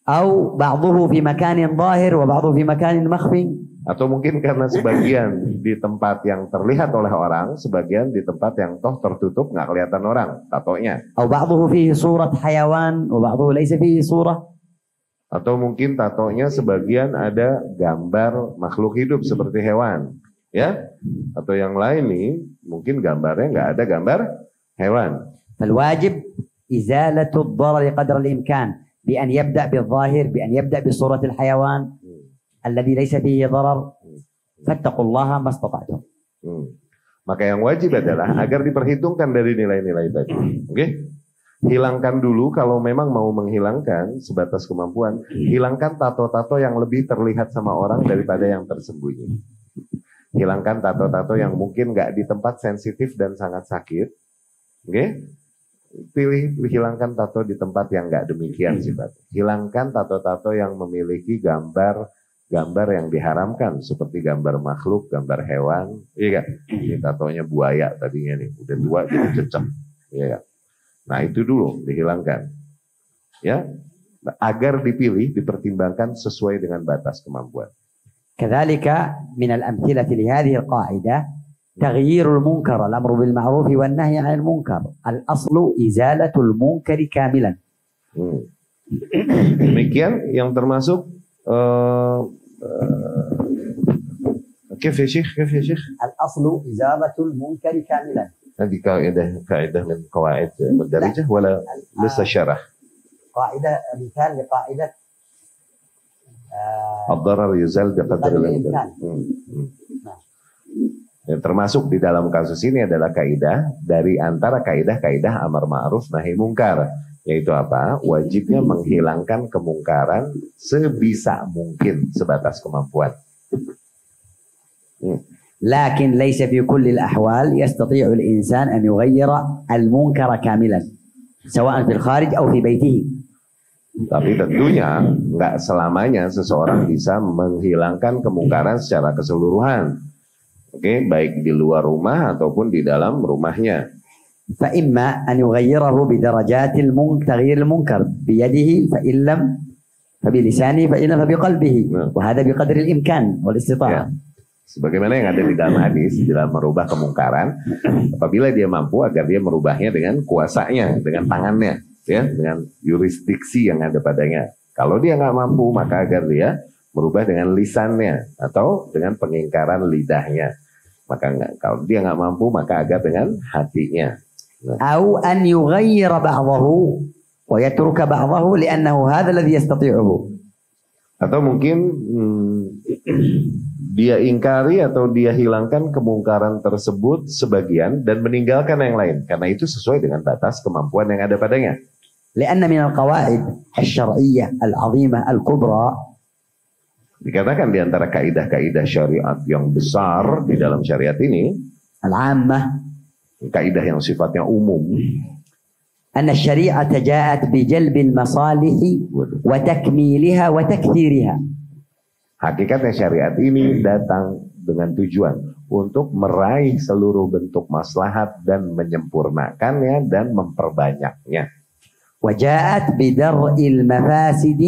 أو بعضه في مكان ظاهر وبعضه في مكان مخفي. Atau mungkin karena sebagian di tempat yang terlihat oleh orang, sebagian di tempat yang toh tertutup nggak kelihatan orang tatonya. أو بعضه فيه صورة حيوان وبعضه ليس فيه صورة. Atau mungkin tatonya sebagian ada gambar makhluk hidup seperti hewan, ya? Atau yang lain nih mungkin gambarnya nggak ada gambar hewan. فالواجب إزالة الضرر قدر الإمكان. بأن يبدأ بالظاهر بأن يبدأ بصورة الحيوان الذي ليس فيه ضرر فاتقوا الله ما استطعتم. Maka yang wajib adalah agar diperhitungkan dari nilai-nilai tadi. Oke? Hilangkan dulu kalau memang mau menghilangkan sebatas kemampuan, hilangkan tato-tato yang lebih terlihat sama orang daripada yang tersembunyi. Hilangkan tato-tato yang mungkin nggak di tempat sensitif dan sangat sakit. Oke? Hilangkan tato di tempat yang nggak demikian sifatnya. Hilangkan tato-tato yang memiliki gambar yang diharamkan seperti gambar makhluk, gambar hewan, iya kan? Ini tatonya buaya tadinya nih, udah tua jadi cecek, iya kan? Nah itu dulu dihilangkan, ya, agar dipilih, dipertimbangkan sesuai dengan batas kemampuan. كذلك من الأمثلة لهذه القاعدة تغيير المنكر الأمر بالمعروف والنهي عن المنكر الأصل إزالة المنكر كاملا. Demikian yang termasuk كيف يا شيخ الأصل إزالة المنكر كاملا. هذه قاعدة من قواعد مندرجة ولا لسه شرح؟ قاعدة مثال لقاعدة الضرر يزال بقدر الإمكان. Yang termasuk di dalam kasus ini adalah kaidah dari antara kaidah-kaidah amar ma'ruf nahi mungkar, yaitu apa? Wajibnya menghilangkan kemungkaran sebisa mungkin sebatas kemampuan. لكن ليس في كل الأحوال يستطيع الإنسان أن يغير المنكر كاملا سواء في الخارج أو في بيته. Tapi tentunya nggak selamanya seseorang bisa menghilangkan kemungkaran secara keseluruhan. Oke, baik di luar rumah ataupun di dalam rumahnya. فإما أن يغيره بدرجات تغيير المنكر بيده فإن لم فبلسانه فإن فبقلبه وهذا بقدر الإمكان والاستطاعة. Sebagaimana yang ada di dalam hadis, dalam merubah kemungkaran, apabila dia mampu agar dia merubahnya dengan kuasanya, dengan tangannya, ya, dengan yurisdiksi yang ada padanya. Kalau dia nggak mampu, maka agar dia merubah dengan lisannya atau dengan pengingkaran lidahnya. Maka kalau dia nggak mampu, maka agar dengan hatinya. أو أن يغير بعضه ويترك بعضه لأنه هذا الذي يستطيعه. Atau mungkin dia ingkari atau dia hilangkan kemungkaran tersebut sebagian dan meninggalkan yang lain karena itu sesuai dengan batas kemampuan yang ada padanya. لأن من القواعد الشرعية العظيمة الكبرى. Dikatakan di antara kaidah-kaidah syariat yang besar di dalam syariat ini, al-ammah, kaidah yang sifatnya umum, أن الشريعة جاءت بجلب المصالح وتكميلها وتكثيرها. Hakikatnya syariat ini datang dengan tujuan untuk meraih seluruh bentuk maslahat dan menyempurnakannya dan memperbanyaknya. وجاءت بدرء المفاسد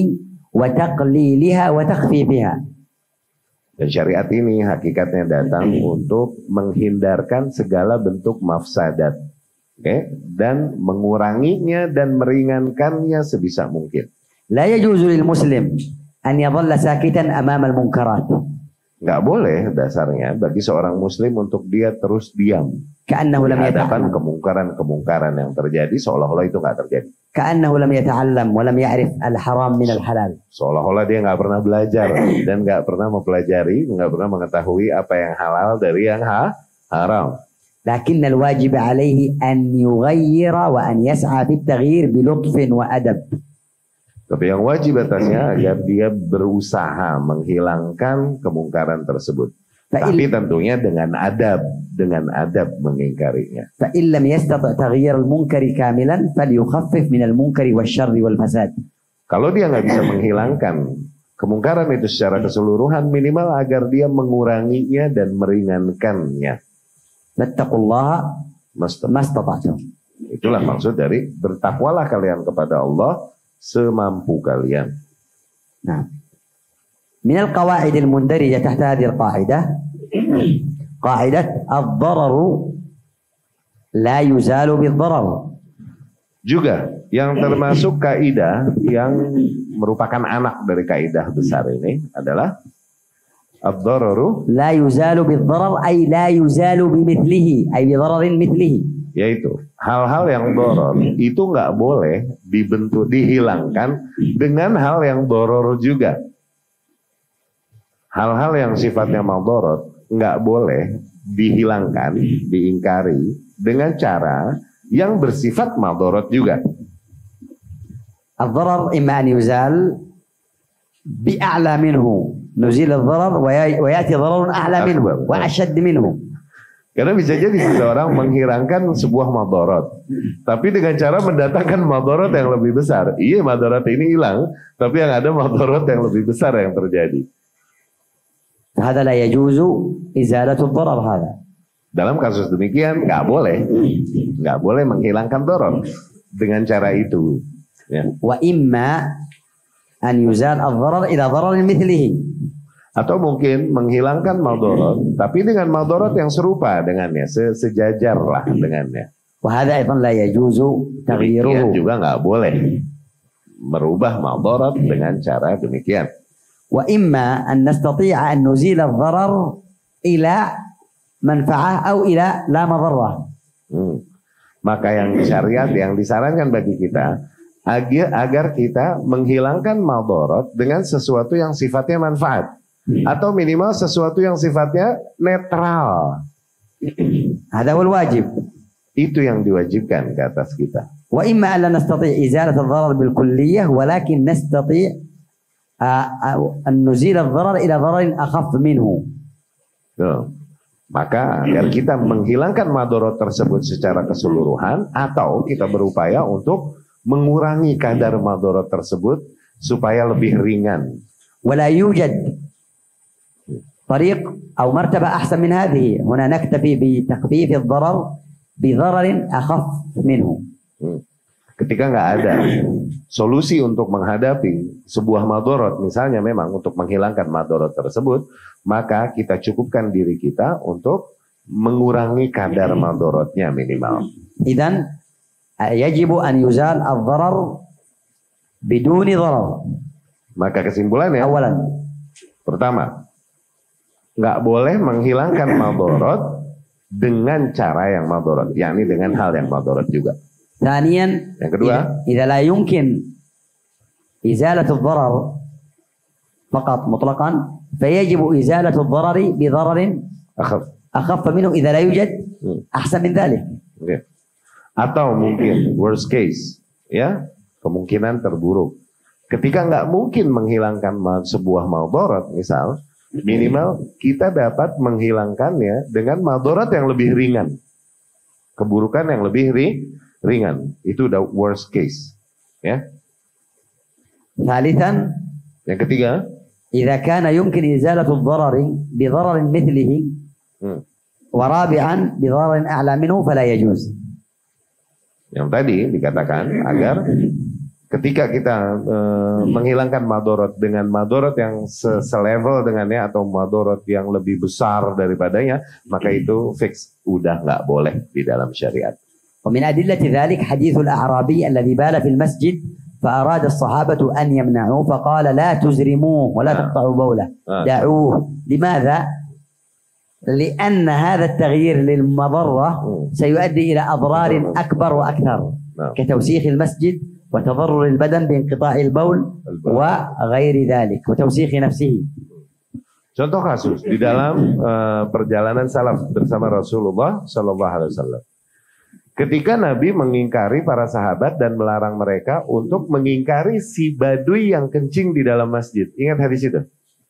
وتقليلها وتخفيفها. Dan syariat ini hakikatnya datang untuk menghindarkan segala bentuk mafsadat, dan menguranginya dan meringankannya sebisa mungkin. لا يجوز للمسلم أن يظل ساكتا أمام المنكرات. Nggak boleh dasarnya bagi seorang muslim untuk dia terus diam كأنه لم di hadapan يتعلم. kemungkaran yang terjadi, seolah-olah itu nggak terjadi. كأنه لم يتعلم ولم يعرف الحرام من الحلال. Seolah-olah dia nggak pernah belajar dan nggak pernah mempelajari, nggak pernah mengetahui apa yang halal dari yang haram. لكن الواجب عليه أن يغير وأن يسعى في التغيير بلطف وأدب. Tapi yang wajib atasnya agar dia berusaha menghilangkan kemungkaran tersebut. Tapi tentunya dengan adab mengingkarinya. فإن لم يستطع تغيير المنكر كاملا فليخفف من المنكر والشر والفساد. Kalau dia nggak bisa menghilangkan kemungkaran itu secara keseluruhan, minimal agar dia menguranginya dan meringankannya. Fattaqullaha mastata'tum. Itulah maksud dari bertakwalah kalian kepada Allah semampu kalian. Nah, min al-qawaid al-mundarija tahta hadhihi al-qa'idah qa'idat ad-dararu la yuzalu bid-darar. Juga yang termasuk kaidah yang merupakan anak dari kaidah besar ini adalah ad-dararu la yuzalu bid-darar ay la yuzalu bimithlihi ay bidararin mithlihi, yaitu hal-hal yang doror itu nggak boleh dihilangkan dengan hal yang doror juga. Hal-hal yang sifatnya maldorot nggak boleh dihilangkan, diingkari dengan cara yang bersifat maldorot juga. Ad-darar imma an yuzal bi'a'la minhu, nuzil ad-darar wa ya'ti dararun a'la minhu wa ashadd minhu. Karena bisa jadi seseorang menghilangkan sebuah madorot, tapi dengan cara mendatangkan madorot yang lebih besar. Iya, madorot ini hilang, tapi yang ada madorot yang lebih besar yang terjadi. Hada la yajuzu izalatu ad-darar hada. Dalam kasus demikian nggak boleh menghilangkan dorot dengan cara itu. Ya. Wa imma an yuzal ad-darar ila dararin mithlihi. Atau mungkin menghilangkan maldorot, tapi dengan maldorot yang serupa dengannya, sejajar lah dengannya. وهذا أيضا لا يجوز Demikian تغييره. juga nggak boleh merubah maldorot dengan cara demikian. وإما أن نستطيع أن نزيل الضرر إلى منفعة أو إلى لا مضرة. Maka yang syariat yang disarankan bagi kita agar kita menghilangkan maldorot dengan sesuatu yang sifatnya manfaat atau minimal sesuatu yang sifatnya netral. هذا هو الواجب. Itu yang diwajibkan ke atas kita. وإما أن لا نستطيع إزالة الضرر بالكلية ولكن نستطيع أن نزيل الضرر إلى ضرر أخف منه. Maka agar kita menghilangkan madorot tersebut secara keseluruhan atau kita berupaya untuk mengurangi kadar madorot tersebut supaya lebih ringan. ولا يوجد طريق أو مرتبة أحسن من هذه. هنا نكتفي بتخفيف الضرر بضرر أخف منه. Ketika nggak ada solusi untuk menghadapi sebuah madorot, misalnya memang untuk menghilangkan madorot tersebut, maka kita cukupkan diri kita untuk mengurangi kadar madorotnya minimal. إذن يجب أن يزال الضرر بدون ضرر. Maka kesimpulannya, أولا pertama, nggak boleh menghilangkan madorot dengan cara yang madorot, yakni dengan hal yang madorot juga. ثانيا Yang kedua, إذا لا يمكن إزالة الضرر فقط مطلقا فيجب إزالة الضرر بضرر أخف منه إذا لا يوجد أحسن من ذلك. Atau mungkin worst case, ya, kemungkinan terburuk. Ketika nggak mungkin menghilangkan sebuah madorot, misal, minimal kita dapat menghilangkannya dengan madorot yang lebih ringan, keburukan yang lebih ringan. Itu udah worst case, ya. ثالثا Yang ketiga, إذا كان يمكن إزالة الضرر بضرر مثله ورابعا بضرر أعلى منه فلا يجوز. Yang tadi dikatakan agar ketika kita menghilangkan madorot dengan madorot yang selevel dengannya atau madorot yang lebih besar daripadanya, maka itu fix, udah nggak boleh di dalam syariat. ومن أدلة ذلك حديث الأعرابي الذي بال في المسجد فأراد الصحابة أن يمنعوه فقال لا تزرموه ولا تقطعوا بوله دعوه. لماذا؟ لأن هذا التغيير للمضرة سيؤدي إلى أضرار أكبر وأكثر كتوسيخ المسجد وتضرر البدن بانقطاع البول وغير ذلك وتوسيخ نفسه. Contoh kasus di dalam perjalanan salaf bersama Rasulullah Sallallahu Alaihi Wasallam. Ketika Nabi mengingkari para sahabat dan melarang mereka untuk mengingkari si badui yang kencing di dalam masjid. Ingat hadis itu?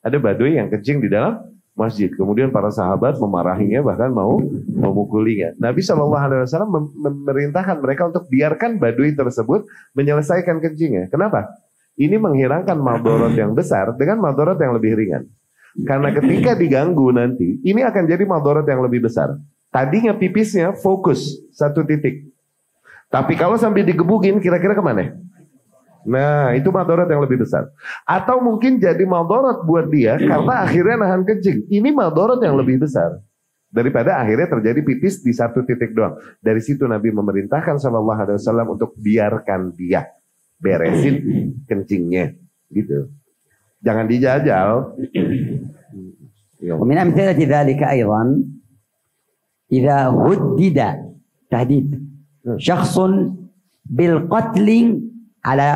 Ada badui yang kencing di dalam masjid. Kemudian para sahabat memarahinya, bahkan mau memukulinya. Nabi SAW memerintahkan mereka untuk biarkan badui tersebut menyelesaikan kencingnya. Kenapa? Ini menghilangkan madorot yang besar dengan madorot yang lebih ringan. Karena ketika diganggu nanti, ini akan jadi madorot yang lebih besar. Tadinya pipisnya fokus satu titik. Tapi kalau sambil digebugin, kira-kira kemana? Nah, itu madorot yang lebih besar. Atau mungkin jadi madorot buat dia karena akhirnya nahan kencing. Ini madorot yang lebih besar daripada akhirnya terjadi pipis di satu titik doang. Dari situ Nabi memerintahkan SAW untuk biarkan dia beresin kencingnya, gitu. Jangan dijajal. ومن أمثلة ذلك أيضا إذا هدد تهديد شخص بالقتل على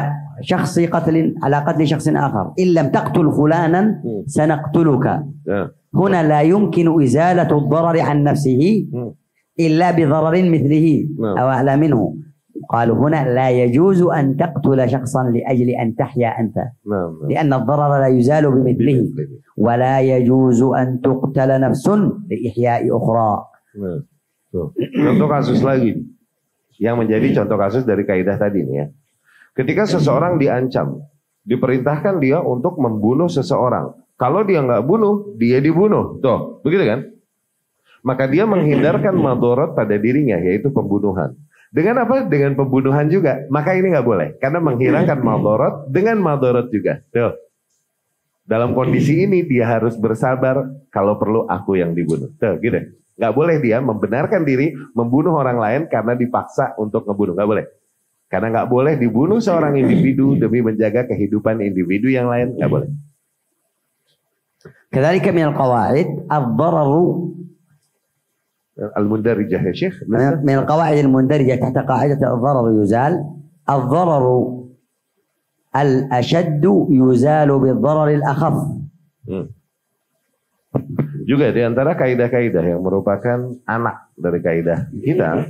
قتل شخص آخر إن لم تقتل فلانا سنقتلك. هنا لا يمكن إزالة الضرر عن نفسه إلا بضرر مثله أو أعلى منه. قالوا هنا لا يجوز أن تقتل شخصا لأجل أن تحيا أنت لأن الضرر لا يزال بمثله ولا يجوز أن تقتل نفس لإحياء أخرى. Contoh kasus lagi yang menjadi contoh kasus dari kaidah tadi nih ya. Ketika seseorang diancam, diperintahkan dia untuk membunuh seseorang. Kalau dia nggak bunuh, dia dibunuh. Tuh, begitu kan? Maka dia menghindarkan madorot pada dirinya, yaitu pembunuhan. Dengan apa? Dengan pembunuhan juga. Maka ini nggak boleh, karena menghilangkan madorot dengan madorot juga. Tuh. Dalam kondisi ini dia harus bersabar, kalau perlu aku yang dibunuh. Tuh, gitu. Nggak boleh dia membenarkan diri membunuh orang lain karena dipaksa untuk ngebunuh. Nggak boleh. Karena nggak boleh dibunuh seorang individu demi menjaga kehidupan individu yang lain. Nggak boleh. كذلك من القواعد الضرر المندرجة يا شيخ. من القواعد المندرجة تحت قاعدة الضرر يزال. الضرر الأشد يزال بالضرر الأخف. Juga di antara kaidah-kaidah yang merupakan anak dari kaidah kita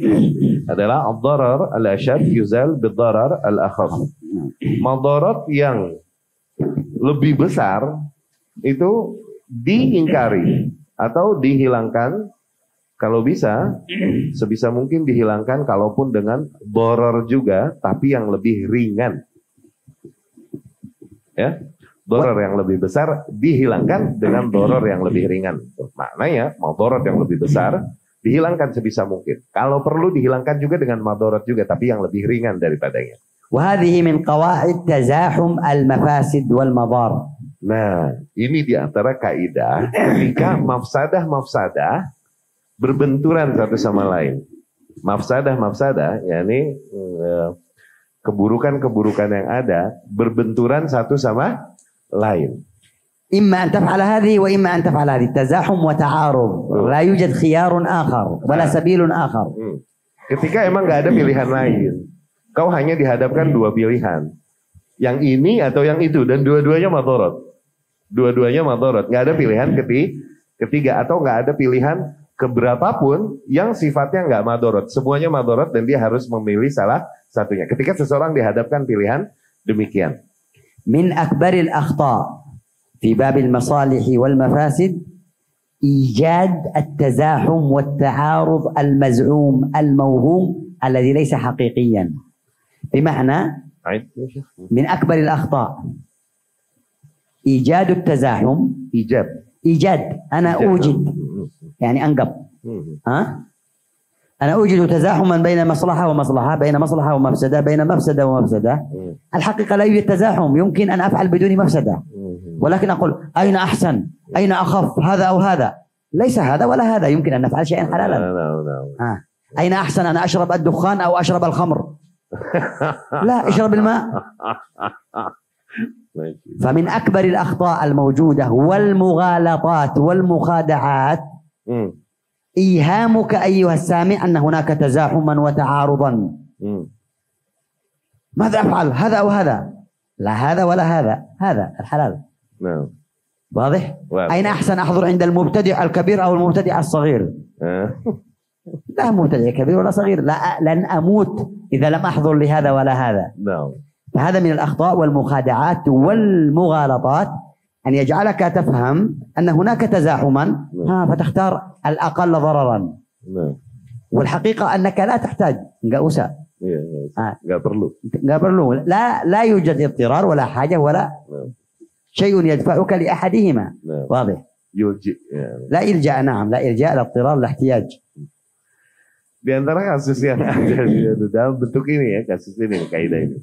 adalah ad-darar al-ashad yuzal bid-darar al-akhaf. Madarat yang lebih besar itu diingkari atau dihilangkan kalau bisa, sebisa mungkin dihilangkan kalaupun dengan darar juga tapi yang lebih ringan. Ya. Doror yang lebih besar dihilangkan dengan doror yang lebih ringan. Maknanya madarat yang lebih besar dihilangkan sebisa mungkin. Kalau perlu dihilangkan juga dengan madarat juga, tapi yang lebih ringan daripadanya. وهذه من قواعد تزاحم المفاسد والمضار. Nah, ini di antara kaidah ketika mafsadah berbenturan satu sama lain. Mafsadah, yakni keburukan-keburukan yang ada berbenturan satu sama lain. إما أن تفعل هذه وإما أن تفعل هذه. تزاحم وتعارض. لا يوجد خيار آخر ولا سبيل آخر. Ketika emang nggak ada pilihan lain, kau hanya dihadapkan dua pilihan, yang ini atau yang itu, dan dua-duanya madarat. Dua-duanya madarat. Nggak ada pilihan ketiga atau nggak ada pilihan keberapapun yang sifatnya nggak madarat. Semuanya madarat dan dia harus memilih salah satunya. Ketika seseorang dihadapkan pilihan demikian. من أكبر الأخطاء في باب المصالح والمفاسد إيجاد التزاحم والتعارض المزعوم الموهوم الذي ليس حقيقيا. بمعنى من أكبر الأخطاء إيجاد التزاحم. إيجاد أنا أوجد يعني أنقب أنا أوجد تزاحما بين مصلحة ومصلحة، بين مصلحة ومفسدة، بين مفسدة ومفسدة. الحقيقة لا يوجد تزاحم، يمكن أن أفعل بدون مفسدة، ولكن أقول أين أحسن، أين أخف، هذا أو هذا. ليس هذا ولا هذا، يمكن أن نفعل شيئا حلالا. أين أحسن أنا أشرب الدخان أو أشرب الخمر؟ لا، اشرب الماء. فمن أكبر الأخطاء الموجودة والمغالطات والمخادعات إيهامك أيها السامع أن هناك تزاحما وتعارضا. ماذا أفعل، هذا أو هذا؟ لا هذا ولا هذا، هذا الحلال. واضح؟ أين أحسن أحضر عند المبتدع الكبير أو المبتدع الصغير؟ لا مبتدع كبير ولا صغير، لن أموت إذا لم أحضر لهذا ولا هذا. فهذا من الأخطاء والمخادعات والمغالطات، أن يجعلك تفهم أن هناك تزاحما فتختار الأقل ضررا. والحقيقة أنك لا تحتاج. nggak usah. nggak perlu. لا يوجد اضطرار ولا حاجة ولا شيء يدفعك لأحدهما. واضح. لا إلجاء. نعم، لا إلجاء، لا اضطرار، لا احتياج. Di antara kasus yang ada dalam bentuk ini ya, kasus ini, kaidah ini.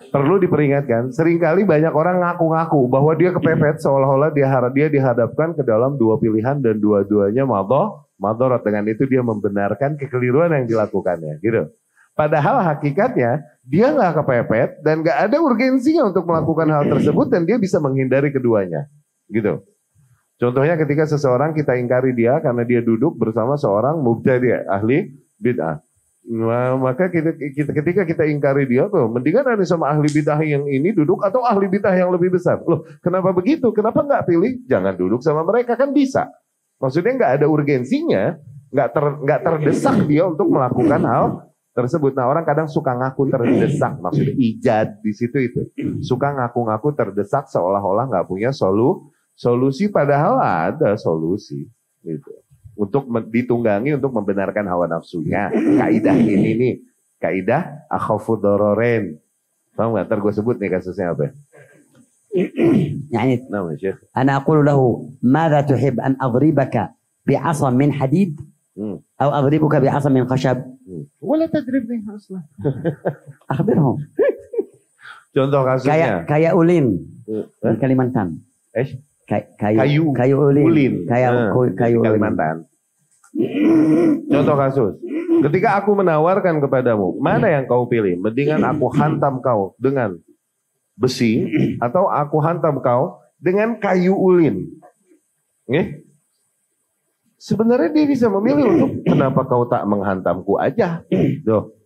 Perlu diperingatkan, seringkali banyak orang ngaku-ngaku bahwa dia kepepet seolah-olah dia dihadapkan ke dalam dua pilihan dan dua-duanya madarat. Dengan itu dia membenarkan kekeliruan yang dilakukannya, gitu. Padahal hakikatnya dia nggak kepepet dan nggak ada urgensinya untuk melakukan hal tersebut dan dia bisa menghindari keduanya, gitu. Contohnya ketika seseorang kita ingkari dia karena dia duduk bersama seorang mubtadi', ahli bid'ah. Maka ketika kita ingkari dia tuh, mendingan ada sama ahli bid'ah yang ini duduk atau ahli bid'ah yang lebih besar. Loh, kenapa begitu? Kenapa nggak pilih? Jangan duduk sama mereka, kan bisa. Maksudnya nggak ada urgensinya, nggak terdesak dia untuk melakukan hal tersebut. Nah, orang kadang suka ngaku terdesak, maksudnya ijad di situ itu. Suka ngaku-ngaku terdesak seolah-olah nggak punya solusi, padahal ada solusi. Gitu. Untuk ditunggangi untuk membenarkan hawa nafsunya. Kaidah ini nih, kaidah akhafu dararain. Paham nggak? Ntar gue sebut nih kasusnya apa? يعني أنا أقول له ماذا تحب أن أضربك بعصا من حديد أو أضربك بعصا من خشب؟ ولا تضربني أصلا. أخبرهم. Contoh kasusnya. Kayak ulin Hah? di Kalimantan. Kayu ulin. Kayak kayu di Kalimantan. Contoh kasus. Ketika aku menawarkan kepadamu, mana yang kau pilih? Mendingan aku hantam kau dengan besi atau aku hantam kau dengan kayu ulin. Nggih? Sebenarnya dia bisa memilih untuk kenapa kau tak menghantamku aja. Tuh.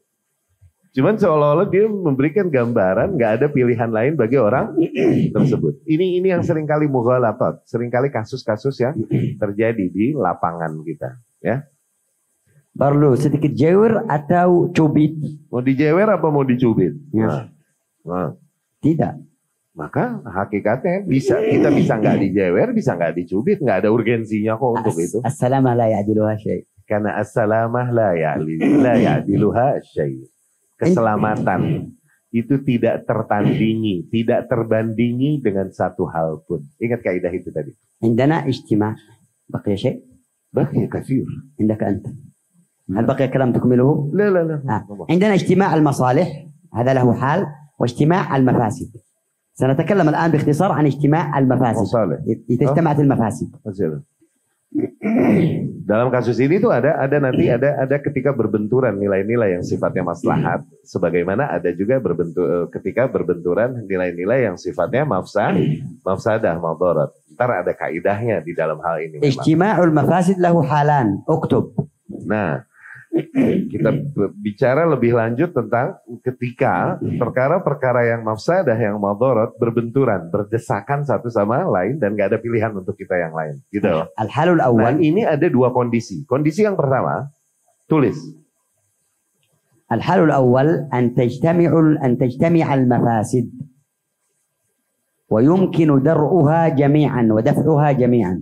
Cuman seolah-olah dia memberikan gambaran nggak ada pilihan lain bagi orang tersebut. Ini yang seringkali mughalatat, seringkali kasus-kasus yang terjadi di lapangan kita, ya. Perlu sedikit jewer atau cubit? Mau dijewer apa mau dicubit? Nah. Tidak. Maka hakikatnya kita bisa nggak dijewer, bisa nggak dicubit, nggak ada urgensinya kok untuk itu. As-salamah la ya'diluha syai'. Karena as-salamah la ya'diluha syai'. Keselamatan itu tidak tertandingi, tidak terbandingi dengan satu hal pun. Ingat kaidah itu tadi. عندنا اجتماع بقي شيء؟ بقي كثير. عندك أنت. هل بقي كلام تكمله؟ لا. عندنا اجتماع المصالح، هذا له حال، واجتماع المفاسد. سنتكلم الآن باختصار عن اجتماع المفاسد. مصالح. إذا اجتمعت المفاسد. Dalam kasus ini tuh ada ketika berbenturan nilai-nilai yang sifatnya maslahat, sebagaimana ada juga ketika berbenturan nilai-nilai yang sifatnya mafsadah, madarat. Ntar ada kaidahnya di dalam hal ini. Ijtima'ul mafasid lahu halan. Uktub. Nah, kita bicara lebih lanjut tentang ketika perkara-perkara yang mafsadah, yang madarat berbenturan, berdesakan satu sama lain dan gak ada pilihan untuk kita yang lain. Gitu. Al-halul awal. Nah, ini ada dua kondisi. Kondisi yang pertama, tulis. Al-halul awal an tajtami'al mafasid wa yumkinu dar'uha jami'an wa daf'uha jami'an.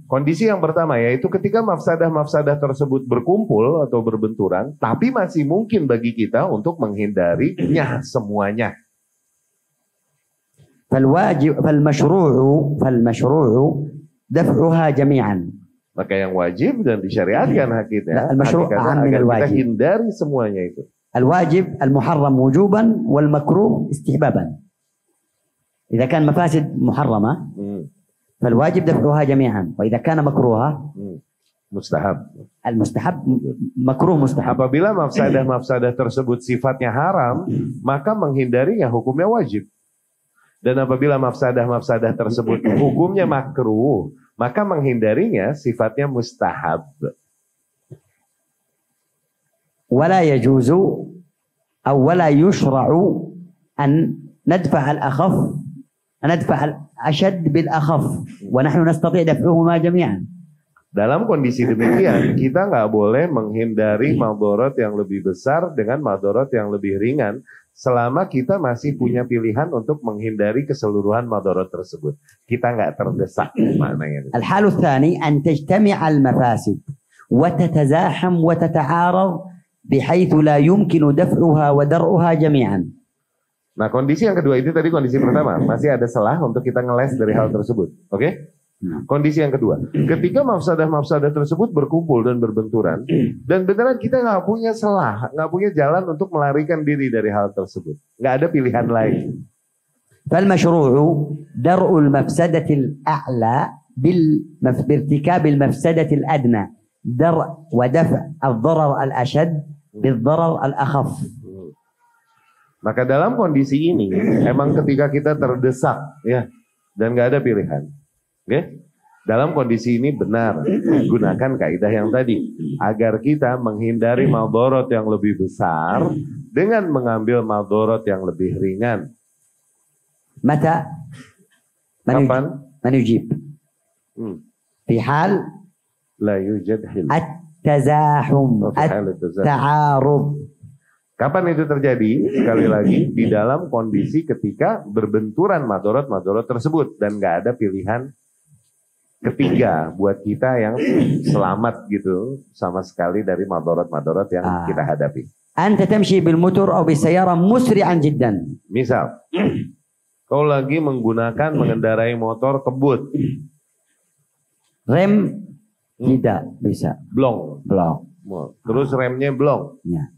Kondisi yang pertama yaitu ketika mafsadah-mafsadah tersebut berkumpul atau berbenturan, tapi masih mungkin bagi kita untuk menghindarinya semuanya. فالمشروع دفعها جميعا. Maka yang wajib dan disyariatkan hakikatnya agar kita hindari semuanya itu. الواجب المحرم وجوبا والمكروه استحبابا. إذا كان مفاسد محرمة فالواجب دفعها جميعا، وإذا كان مكروها mustahab. المستحب مكروه مستحب. Apabila mafsadah tersebut sifatnya haram, maka menghindarinya hukumnya wajib. Dan apabila mafsadah tersebut hukumnya makruh, maka menghindarinya sifatnya mustahab. ولا يجوز أو ولا يشرع أن ندفع الأشد بالأخف ونحن نستطيع دفعهما جميعا. Dalam kondisi demikian, kita nggak boleh menghindari madarat yang lebih besar dengan madarat yang lebih ringan selama kita masih punya pilihan untuk menghindari keseluruhan madarat tersebut. Kita nggak terdesak maknanya. الحال الثاني أن تجتمع المفاسد وتتزاحم وتتعارض بحيث لا يمكن دفعها ودرءها جميعا. Nah, kondisi yang kedua itu tadi kondisi pertama, masih ada celah untuk kita ngeles dari hal tersebut. Oke? Kondisi yang kedua, ketika mafsadah tersebut berkumpul dan berbenturan, dan beneran kita nggak punya celah, nggak punya jalan untuk melarikan diri dari hal tersebut, nggak ada pilihan lain. فالمشروع درء المفسدة الأعلى بارتكاب المفسدة الأدنى، درء ودفع الضرر الأشد بالضرر الأخف. Maka dalam kondisi ini, emang ketika kita terdesak, ya, dan nggak ada pilihan, oke? Dalam kondisi ini benar gunakan kaidah yang tadi agar kita menghindari madarat yang lebih besar dengan mengambil madarat yang lebih ringan. Mata? Kapan? Man yujib. Fi hal la yujad hil. At-tazahum, at-ta'arud. Kapan itu terjadi? Sekali lagi di dalam kondisi ketika berbenturan madarat tersebut dan nggak ada pilihan ketiga buat kita yang selamat gitu sama sekali dari madarat yang kita hadapi. Anta tamshi bil motor atau bis sayyara musri'an jiddan. Misal, kau lagi mengendarai motor kebut. Rem tidak bisa. Blong. Blong. Terus remnya blong. Ya.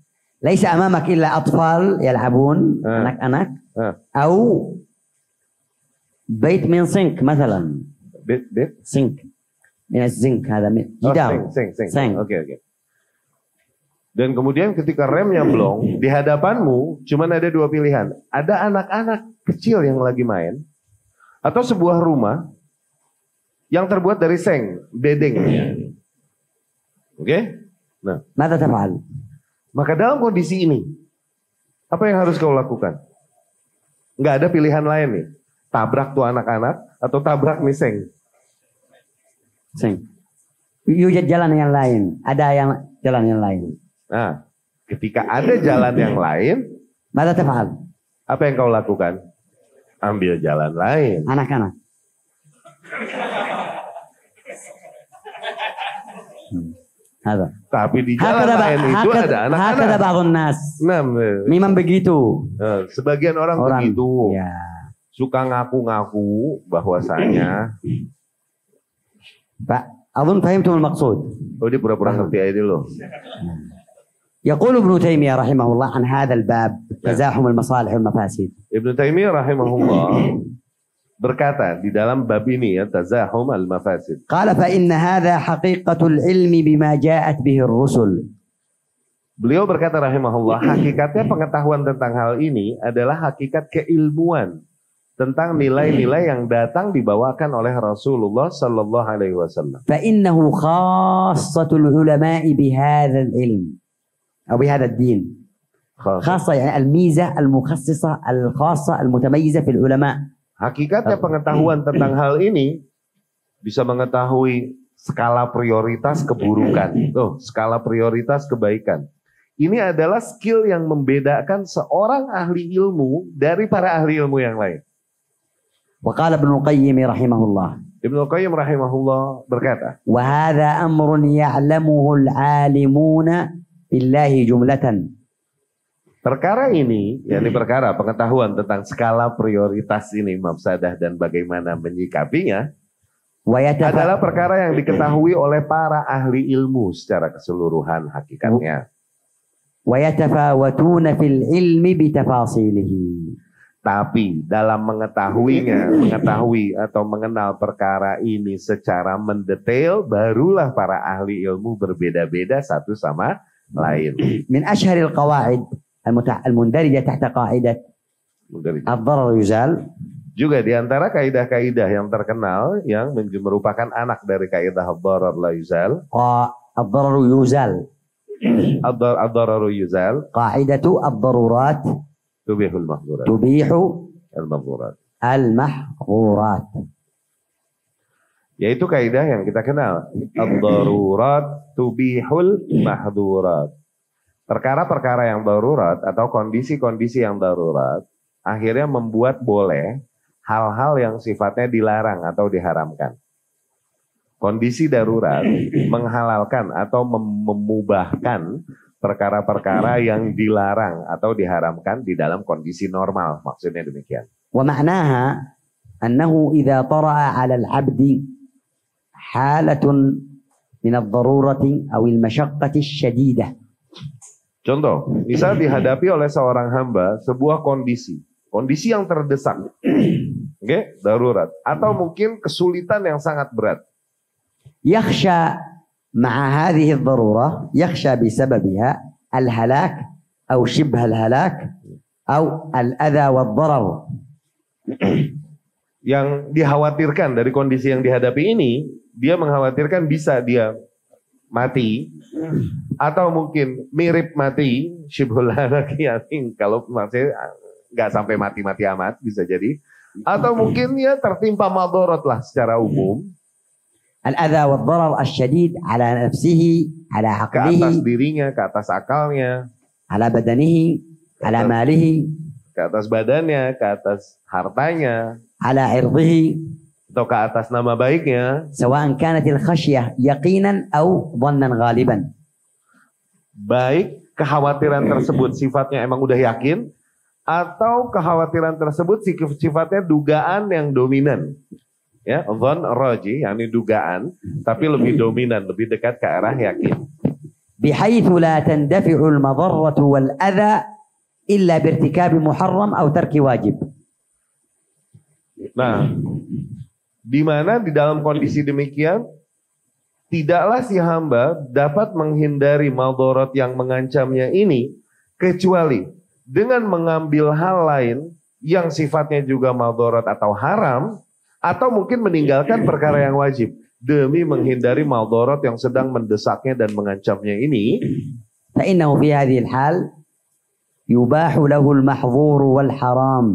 ليس أمامك إلا أطفال يلعبون أناك أو بيت من سنك مثلا. bit سنك من الزنك هذا جدار. seng. Oke. Dan kemudian ketika remnya blong, di hadapanmu cuman ada dua pilihan. Ada anak-anak kecil yang lagi main, atau sebuah rumah yang terbuat dari seng, bedeng. Oke? Nah, ماذا تفعل؟ maka dalam kondisi ini, apa yang harus kau lakukan? Nggak ada pilihan lain nih. Tabrak tuh anak-anak atau tabrak nih seng. Seng. Yujad jalan yang lain. Ada yang jalan yang lain. Nah, ketika ada jalan yang lain, ماذا تفعل؟ apa yang kau lakukan? Ambil jalan lain. Anak-anak. هذا. Tapi di jalan lain itu ada anak-anak. هكذا بعض الناس. Memang begitu. Sebagian orang begitu. Ya. Suka ngaku-ngaku bahwasanya. Pak, أظن فهمتم المقصود. Oh, dia pura-pura ngerti aja dulu. يقول ابن تيمية رحمه الله عن هذا الباب تزاحم المصالح والمفاسد. Ibnu Taimiyah rahimahullah berkata di dalam bab ini ya, tazahum al-mafasid. قال فإن هذا حقيقة العلم بما جاءت به الرسل. Beliau berkata rahimahullah, hakikatnya pengetahuan tentang hal ini adalah hakikat keilmuan tentang nilai-nilai yang datang dibawakan oleh Rasulullah sallallahu alaihi wasallam. فإنه خاصة العلماء بهذا العلم أو بهذا الدين. خاصة يعني الميزة المخصصة الخاصة المتميزة في العلماء. Hakikatnya pengetahuan tentang hal ini bisa mengetahui skala prioritas keburukan, skala prioritas kebaikan. Ini adalah skill yang membedakan seorang ahli ilmu dari para ahli ilmu yang lain. وقال ابن القيم رحمه الله. Ibnu Qayyim rahimahullah berkata, وهذا أمر يعلمه العالمون بالله جملة. Perkara ini, yakni perkara pengetahuan tentang skala prioritas ini, mafsadah dan bagaimana menyikapinya, adalah perkara yang diketahui oleh para ahli ilmu secara keseluruhan hakikatnya. وَيَتَفَاوَتُونَ فِي الْعِلْمِ بِتَفَاصِيلِهِ. Tapi dalam mengetahui atau mengenal perkara ini secara mendetail, barulah para ahli ilmu berbeda-beda satu sama lain. من أشهر القواعد المندرجة تحت قاعدة الضرر يزال. Juga di antara kaidah-kaidah yang terkenal yang merupakan anak dari kaidah ad-darar la yuzal. الضرر يزال. الضرر يزال. قاعدة الضرورات تبيح المحظورات. تبيح المحظورات. Yaitu kaidah yang kita kenal. Ad-darurat tubihul mahdurat. Perkara-perkara yang darurat atau kondisi-kondisi yang darurat akhirnya membuat boleh hal-hal yang sifatnya dilarang atau diharamkan. Kondisi darurat menghalalkan atau memubahkan perkara-perkara yang dilarang atau diharamkan di dalam kondisi normal. Maksudnya demikian. ومعناها أنه إذا طرأ على العبد حالة من الضرورة أو المشقة الشديدة. Contoh, misal dihadapi oleh seorang hamba sebuah kondisi yang terdesak, darurat, atau mungkin kesulitan yang sangat berat. يخشى مع هذه الضرورة يخشى بسببها الهلاك أو شبه الهلاك أو الأذى والضرر. Yang dikhawatirkan dari kondisi yang dihadapi ini, dia mengkhawatirkan bisa dia mati, atau mungkin mirip mati, syibhul halak, kalau maksudnya nggak sampai mati-mati amat bisa jadi, atau mungkin ya tertimpa madharat lah secara umum. Al-adha wa dharar asy-syadid ala nafsihi, ala aqlihi, ke atas dirinya, ke atas akalnya, ala badanihi, ala malihi, ke atas badannya, ke atas hartanya, ala irdihi, atau ke atas nama baiknya. Sawa'an kanat al-khasyah yaqinan aw dhannan ghaliban. Baik kekhawatiran tersebut sifatnya emang udah yakin, atau kekhawatiran tersebut sifatnya dugaan yang dominan. Ya, dhann raji, yakni dugaan, tapi lebih dominan, lebih dekat ke arah yakin. بحيث لا تندفع المضرة والأذى إلا بارتكاب محرم أو ترك واجب. Nah, di mana di dalam kondisi demikian tidaklah si hamba dapat menghindari madarat yang mengancamnya ini kecuali dengan mengambil hal lain yang sifatnya juga madarat atau haram, atau mungkin meninggalkan perkara yang wajib demi menghindari madarat yang sedang mendesaknya dan mengancamnya ini. فإنه في هذه الحال يباح له المحظور والحرام.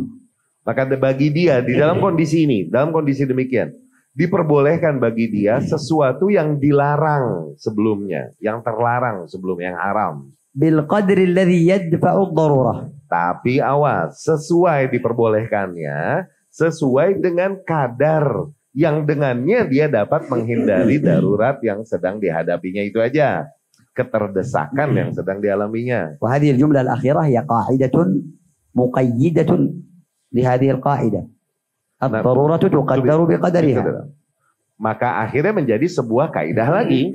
Maka bagi dia di dalam kondisi ini, dalam kondisi demikian, diperbolehkan bagi dia sesuatu yang dilarang sebelumnya, yang terlarang sebelumnya, yang haram. بالقدر الذي يدفع الضرورة. Tapi awas, sesuai diperbolehkannya, sesuai dengan kadar yang dengannya dia dapat menghindari darurat yang sedang dihadapinya itu aja. Keterdesakan yang sedang dialaminya. وهذه الجملة الأخيرة هي قاعدة مقيدة لهذه القاعدة. الضرورة تقدر بقدرها. Maka akhirnya menjadi sebuah kaidah lagi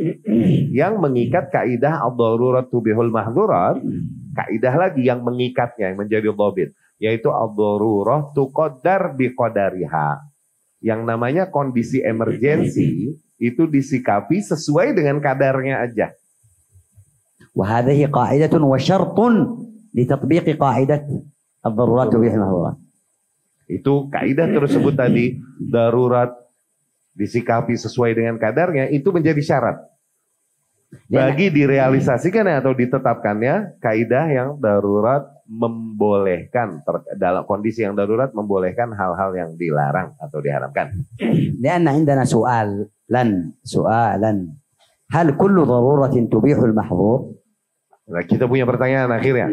yang mengikat kaidah ad-darurat tubihul mahdzurat, kaidah lagi yang mengikatnya, yang menjadi dhabit, yaitu ad-darurah tuqaddar biqadariha. Yang namanya kondisi emergensi itu disikapi sesuai dengan kadarnya aja. وهذه قاعدة وشرط لتطبيق قاعدة الضرورات تبيح المحظورات. Itu kaidah tersebut tadi, darurat disikapi sesuai dengan kadarnya, itu menjadi syarat bagi direalisasikan atau ditetapkannya kaidah yang darurat membolehkan, dalam kondisi yang darurat membolehkan hal-hal yang dilarang atau diharamkan. لأن عندنا سؤالا هل كل ضرورة تبيح المحظور؟ Nah, kita punya pertanyaan akhirnya,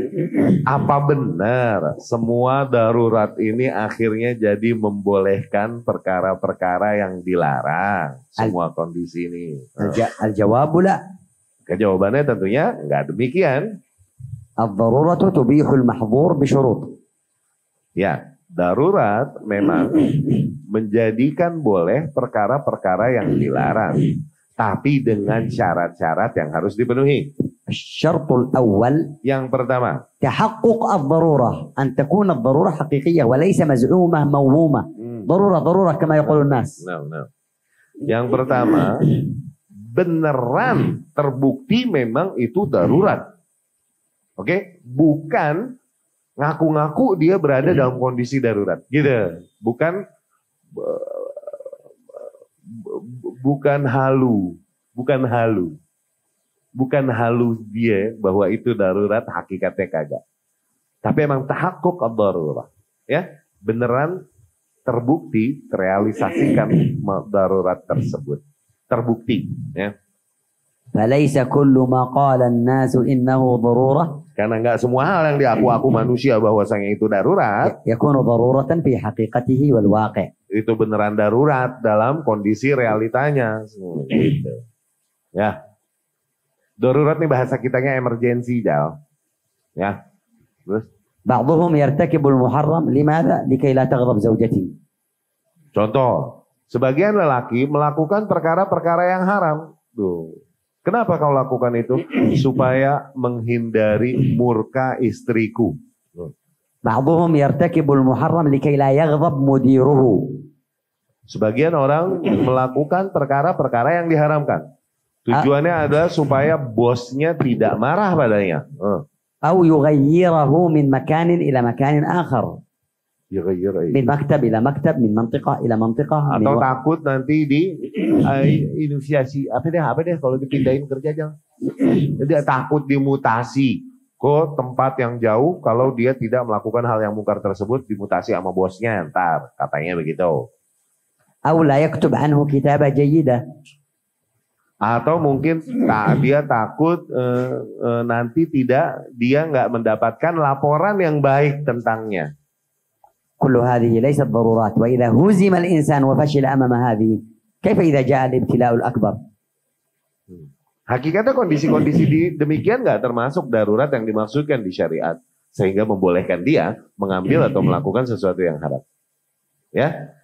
apa benar semua darurat ini akhirnya jadi membolehkan perkara-perkara yang dilarang, semua kondisi ini? الجواب لا. Jawabannya tentunya enggak demikian. الضرورة تبيح المحظور بشروط. Ya, darurat memang menjadikan boleh perkara-perkara yang dilarang, tapi dengan syarat-syarat yang harus dipenuhi. الشرط الأول Yang pertama, تحقق الضرورة، أن تكون الضرورة حقيقية وليس مزعومة موهومة. ضرورة كما يقول الناس. Yang pertama, beneran terbukti memang itu darurat. Oke, bukan ngaku-ngaku dia berada dalam kondisi darurat, gitu. Bukan halu dia bahwa itu darurat, hakikatnya kagak. Tapi emang tahakkuk ad-darurah, ya, beneran terbukti, terrealisasikan darurat tersebut, terbukti, ya. فليس كل ما قال الناس إنه ضرورة. Karena nggak semua hal yang diaku-aku manusia bahwasanya itu darurat, يكون ضرورة في حقيقته والواقع. itu beneran darurat dalam kondisi realitanya, gitu. Ya. Darurat nih bahasa kitanya emergensi, Jal. Ya. Terus بعضهم يرتكب المحرم لماذا؟ لكي لا تغضب زوجته. contoh, sebagian lelaki melakukan perkara-perkara yang haram. Tuh. Kenapa kau lakukan itu? Supaya menghindari murka istriku. بعضهم يرتكب المحرم لكي لا يغضب مديره. Sebagian orang melakukan perkara-perkara yang diharamkan. Tujuannya adalah supaya bosnya tidak marah padanya. أو يغيره من مكان إلى مكان آخر. من مكتب إلى مكتب, من منطقة إلى منطقة. Atau takut nanti di inisiasi apa deh kalau dipindahin kerja jangan. Dia takut dimutasi ke tempat yang jauh kalau dia tidak melakukan hal yang mungkar tersebut, dimutasi sama bosnya ntar, katanya begitu. أو لا يكتب عنه كتابة جيدة. Atau mungkin dia takut nanti dia nggak mendapatkan laporan yang baik tentangnya. كل هذه ليست ضرورات. وإذا هزم الإنسان وفشل أمام هذه كيف إذا جاء الابتلاء الأكبر؟ Hakikatnya kondisi-kondisi demikian nggak termasuk darurat yang dimaksudkan di syariat, sehingga membolehkan dia mengambil atau melakukan sesuatu yang haram. Ya,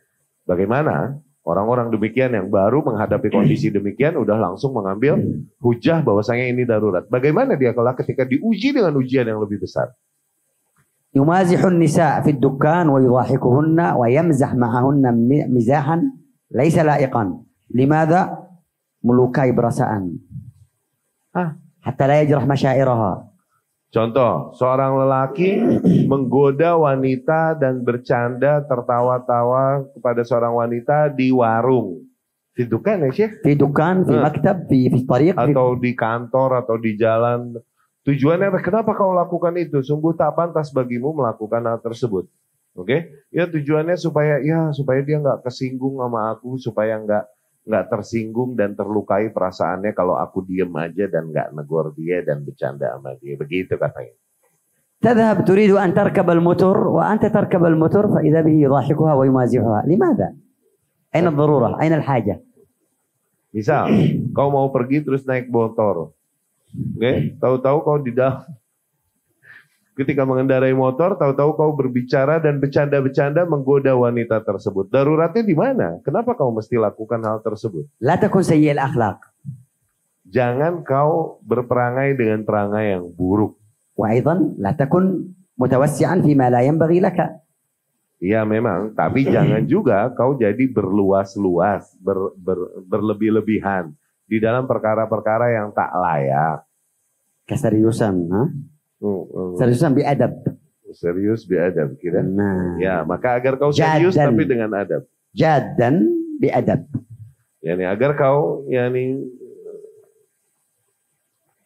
bagaimana Orang-orang demikian yang baru menghadapi kondisi demikian udah langsung mengambil hujah bahwasanya ini darurat. Bagaimana dia kelak ketika diuji dengan ujian yang lebih besar? يمازح النساء في الدكان ويضاحكهن ويمزح معهن مزاحا ليس لائقا. لماذا؟ melukai perasaan. Hatta la yajrah masyairaha. Contoh, seorang lelaki menggoda wanita dan bercanda tertawa-tawa kepada seorang wanita di warung. Di dukan ya Syekh? Di dukan, di maktab, di tariq. Atau di kantor, atau di jalan. Tujuannya kenapa kau lakukan itu? Sungguh tak pantas bagimu melakukan hal tersebut. Oke? Ya tujuannya supaya dia nggak kesinggung sama aku, supaya nggak tersinggung dan terlukai perasaannya kalau aku diem aja dan nggak negor dia dan bercanda sama dia. Begitu katanya. تذهب تريد أن تركب الموتور وأنت تركب الموتور فإذا به يضاحكها ويمازحها. لماذا؟ أين الضرورة؟ أين الحاجة؟ Misal, kau mau pergi terus naik motor. Oke? Tahu-tahu kau di dalam ketika mengendarai motor, tahu-tahu kau berbicara dan bercanda-bercanda menggoda wanita tersebut. Daruratnya di mana? Kenapa kau mesti lakukan hal tersebut? لا تكن سيء الأخلاق. Jangan kau berperangai dengan perangai yang buruk. وأيضا لا تكن متوسعا فيما لا ينبغي لك. Iya memang, tapi jangan juga kau jadi berluas-luas, berlebih-lebihan di dalam perkara-perkara yang tak layak. Keseriusan, seriusan biadab. Serius biadab, kira. Nah. Ya, maka agar kau serius Jaddan. tapi dengan adab. Jaddan biadab. Yani agar kau,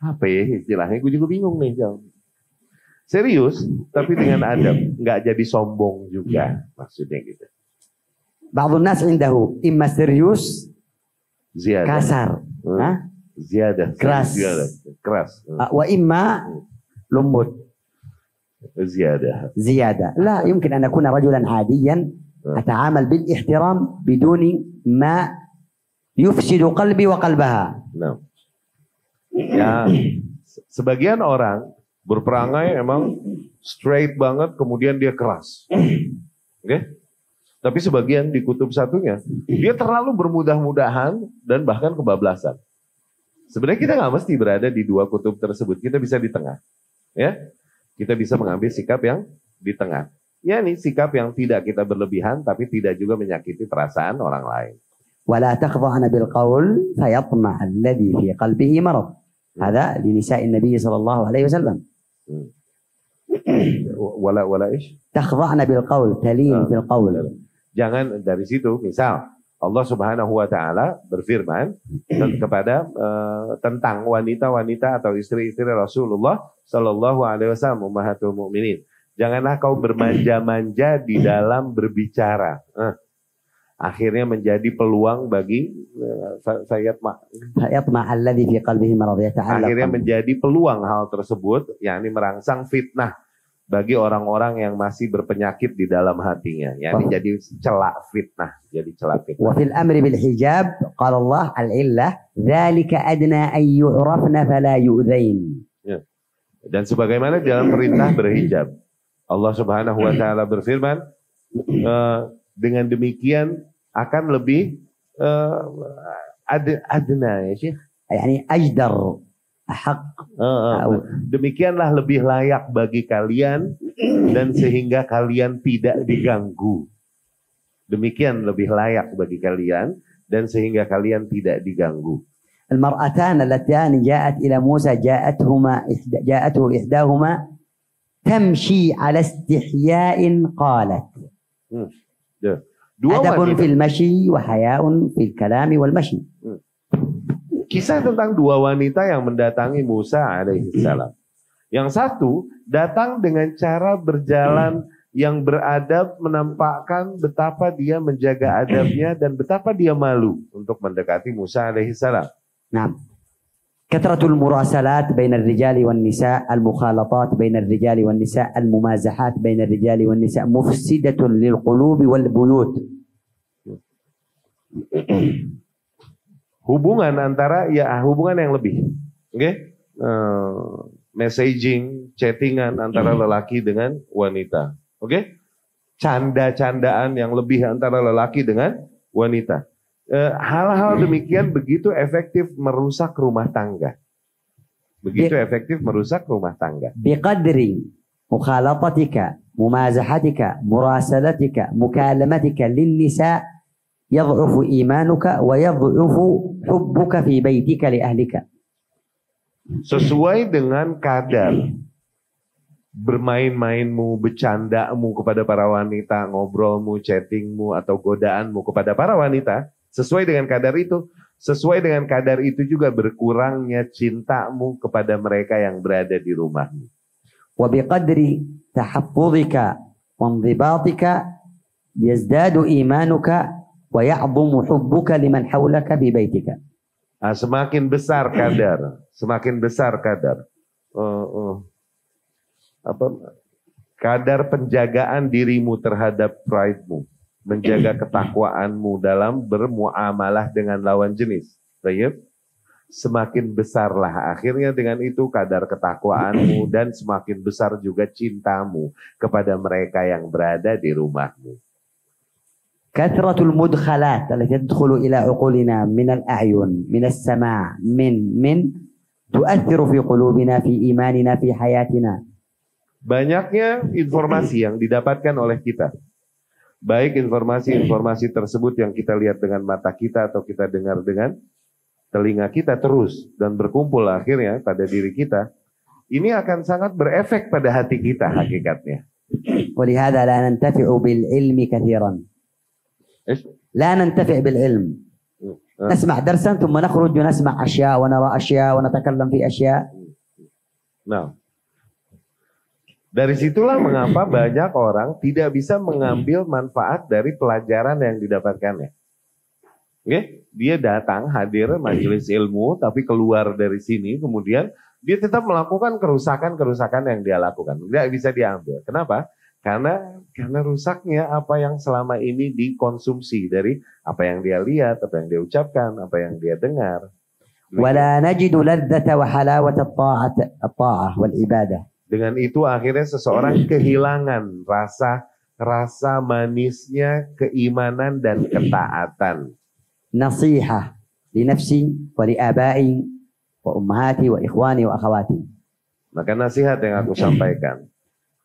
apa ya istilahnya? Gue juga bingung nih, Jal. Serius, tapi dengan adab, nggak jadi sombong juga, maksudnya gitu. بعض الناس عنده إما serius, Ziyadah. kasar, Ziyadah. keras, Keras. وإما لمبut, Ziyadah. زيادة. لا يمكن أن أكون رجلا عاديا أتعامل بالاحترام بدون ما يفسد قلبي وقلبها. Nah. Ya, sebagian orang berperangai emang straight banget, kemudian dia keras. Oke? Tapi sebagian di kutub satunya, dia terlalu bermudah-mudahan dan bahkan kebablasan. Sebenarnya kita nggak mesti berada di dua kutub tersebut, kita bisa di tengah. Ya, kita bisa mengambil sikap yang di tengah. Ya nih, sikap yang tidak kita berlebihan, tapi tidak juga menyakiti perasaan orang lain. ولا تخضعن بالقول فيطمع الذي في قلبه مرض. هذا لنساء النبي صلى الله عليه وسلم. Wala ish. تخضعن بالقول تلين في القول. Jangan dari situ, misal Allah Subhanahu wa taala berfirman kepada tentang wanita-wanita atau istri-istri Rasulullah sallallahu alaihi wasallam ummahatul mukminin. Janganlah kau bermanja-manja di dalam berbicara. Akhirnya menjadi peluang bagi akhirnya menjadi peluang hal tersebut, yakni merangsang fitnah bagi orang-orang yang masih berpenyakit di dalam hatinya, yakni jadi celak fitnah, Wa fil amri bil hijab qala Allah al-illah dzalika adna ay yu'rafna fala yu'dzain. Dan sebagaimana dalam perintah berhijab, Allah Subhanahu wa taala berfirman, dengan demikian akan lebih adna ya Syekh. Yani ajdar, ahaq. Demikianlah lebih layak bagi kalian dan sehingga kalian tidak diganggu. Demikian lebih layak bagi kalian dan sehingga kalian tidak diganggu. المرأتان اللتان جاءت إلى موسى جاءته إحداهما تمشي على استحياء قالت أدب في المشي وحياء في الكلام والمشي. Kisah tentang dua wanita yang mendatangi Musa alaihissalam. Yang satu datang dengan cara berjalan yang beradab, menampakkan betapa dia menjaga adabnya dan betapa dia malu untuk mendekati Musa alaihissalam. نعم. كثرة المراسلات بين الرجال والنساء، المخالطات بين الرجال والنساء، الممازحات بين الرجال والنساء مفسدة للقلوب والبيوت. Hubungan antara hubungan yang lebih, messaging, chattingan antara lelaki dengan wanita, canda-candaan yang lebih antara lelaki dengan wanita. hal-hal demikian begitu efektif merusak rumah tangga. Begitu efektif merusak rumah tangga. بقدر مخالطتك ممازحتك مراسلتك مكالمتك للنساء يضعف إيمانك ويضعف حبك في بيتك لأهلك. Sesuai dengan kadar bermain-mainmu, bercandamu kepada para wanita, ngobrolmu, chattingmu, atau godaanmu kepada para wanita, sesuai dengan kadar itu, sesuai dengan kadar itu juga berkurangnya cintamu kepada mereka yang berada di rumahmu. وبقدر تحفظك وانضباطك يزداد إيمانك ويعظم حبك لمن حولك في بيتك. Nah, semakin besar kadar kadar penjagaan dirimu terhadap pride-mu, menjaga ketakwaanmu dalam bermuamalah dengan lawan jenis. Baik? Semakin besarlah akhirnya dengan itu kadar ketakwaanmu dan semakin besar juga cintamu kepada mereka yang berada di rumahmu. كثرة المدخلات التي تدخل إلى عقولنا من الأعين من السماع من تؤثر في قلوبنا في إيماننا في حياتنا. Banyaknya informasi yang didapatkan oleh kita. Baik informasi-informasi tersebut yang kita lihat dengan mata kita atau kita dengar dengan telinga kita terus dan berkumpul akhirnya pada diri kita. Ini akan sangat berefek pada hati kita hakikatnya. ولهذا لا ننتفع بالعلم كثيرا. لا ننتفع بالعلم. نسمع درسا ثم نخرج ونسمع أشياء ونرى أشياء ونتكلم في أشياء. Nah, dari situlah mengapa banyak orang tidak bisa mengambil manfaat dari pelajaran yang didapatkannya. Oke, dia datang hadir majelis ilmu tapi keluar dari sini kemudian dia tetap melakukan kerusakan-kerusakan yang dia lakukan. Tidak bisa diambil. Kenapa? Karena rusaknya apa yang selama ini dikonsumsi dari apa yang dia lihat, apa yang dia ucapkan, apa yang dia dengar. ولا نجد لذة وحلاوة الطاعة والعبادة. Dengan itu akhirnya seseorang kehilangan rasa manisnya keimanan dan ketaatan. نصيحة لنفسي ولآبائي وأمهاتي وإخواني وأخواتي. Maka nasihat yang aku sampaikan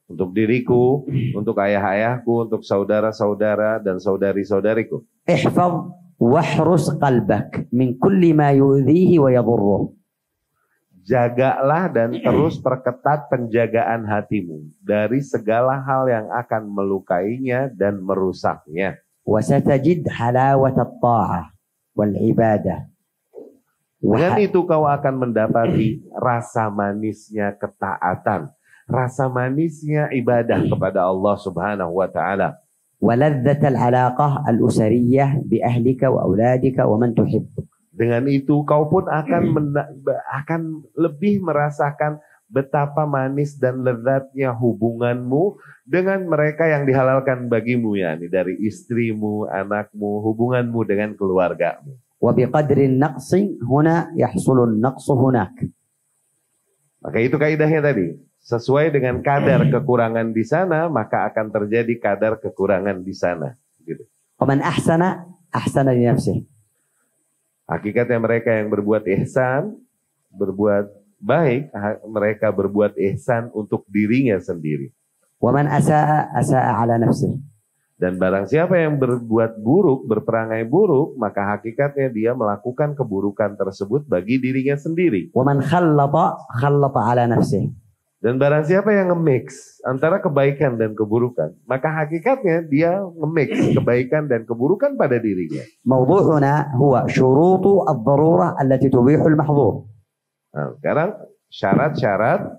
untuk diriku, untuk ayah-ayahku, untuk saudara-saudara dan saudari-saudariku. احفظ واحرس قلبك من كل ما يؤذيه ويضره. Jagalah dan terus perketat penjagaan hatimu dari segala hal yang akan melukainya dan merusaknya. وستجد حلاوة الطاعة والعبادة. Dengan itu kau akan mendapati rasa manisnya ketaatan, rasa manisnya ibadah kepada Allah Subhanahu wa taala. ولذة العلاقة الأسرية بأهلك وأولادك ومن تحب. Dengan itu kau pun akan lebih merasakan betapa manis dan lezatnya hubunganmu dengan mereka yang dihalalkan bagimu, yakni dari istrimu, anakmu, hubunganmu dengan keluargamu. وبقدر النقص هنا يحصل النقص هناك. Maka itu kaidahnya tadi. Sesuai dengan kadar kekurangan di sana, maka akan terjadi kadar kekurangan di sana. Gitu. ومن أحسن أحسن لنفسه. Hakikatnya mereka yang berbuat ihsan, berbuat baik, mereka berbuat ihsan untuk dirinya sendiri. ومن أساء أساء على نفسه. Dan barang siapa yang berbuat buruk, berperangai buruk, maka hakikatnya dia melakukan keburukan tersebut bagi dirinya sendiri. ومن خلط على نفسه. Dan barang siapa yang nge-mix antara kebaikan dan keburukan, maka hakikatnya dia nge-mix kebaikan dan keburukan pada dirinya. موضوعنا هو شروط الضرورة التي تبيح المحظور. Nah, sekarang syarat-syarat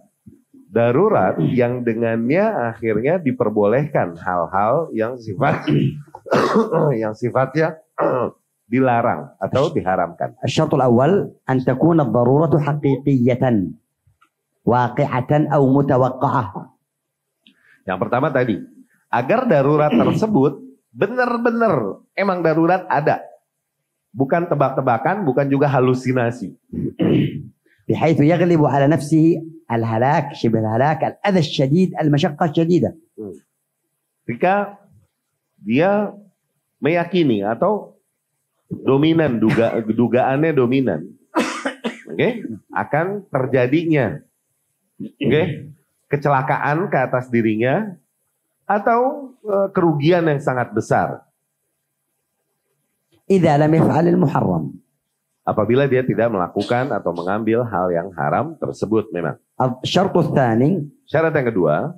darurat yang dengannya akhirnya diperbolehkan hal-hal yang sifatnya dilarang atau diharamkan. الشرط الأول أن تكون الضرورة حقيقية واقعة أو متوقعة. Yang pertama tadi, agar darurat tersebut benar-benar emang darurat ada. Bukan tebak-tebakan, bukan juga halusinasi. بحيث يغلب على نفسه الهلاك شبه الهلاك الأذى الشديد المشقة الشديدة. Ketika dia meyakini atau dominan, dugaannya dominan, oke, akan terjadinya, oke, kecelakaan ke atas dirinya atau kerugian yang sangat besar. إذا لم يفعل المحرم. Apabila dia tidak melakukan atau mengambil hal yang haram tersebut memang. الشرط الثاني Syarat yang kedua,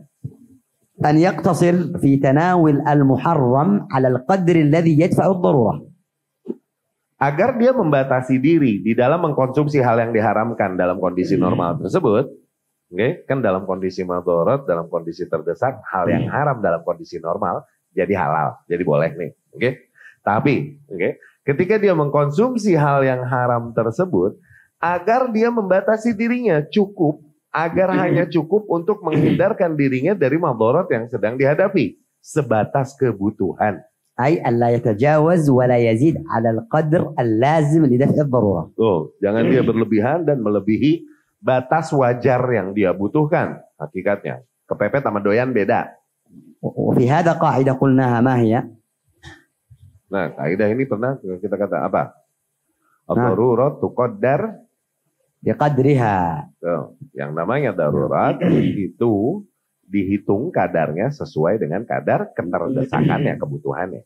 أن يقتصر في تناول المحرم على القدر الذي يدفع الضرورة. agar dia membatasi diri di dalam mengkonsumsi hal yang diharamkan dalam kondisi normal tersebut, oke, kan dalam kondisi madharat, dalam kondisi terdesak, hal yang haram dalam kondisi normal jadi halal, jadi boleh nih, oke. Tapi, oke, ketika dia mengkonsumsi hal yang haram tersebut, agar dia membatasi dirinya cukup, agar hanya cukup untuk menghindarkan dirinya dari madharat yang sedang dihadapi, sebatas kebutuhan. أي أن لا يتجاوز ولا يزيد على القدر اللازم لدفع الضرورة. Jangan dia berlebihan dan melebihi batas wajar yang dia butuhkan. Hakikatnya, kepepet sama doyan beda. وفي هذا قاعدة قلناها ما هي؟ Nah, kaidah ini pernah kita kata apa? Ad-darurat tuqaddar بقدرها. Yang namanya darurat itu dihitung kadarnya sesuai dengan kadar keterdesakannya, kebutuhannya.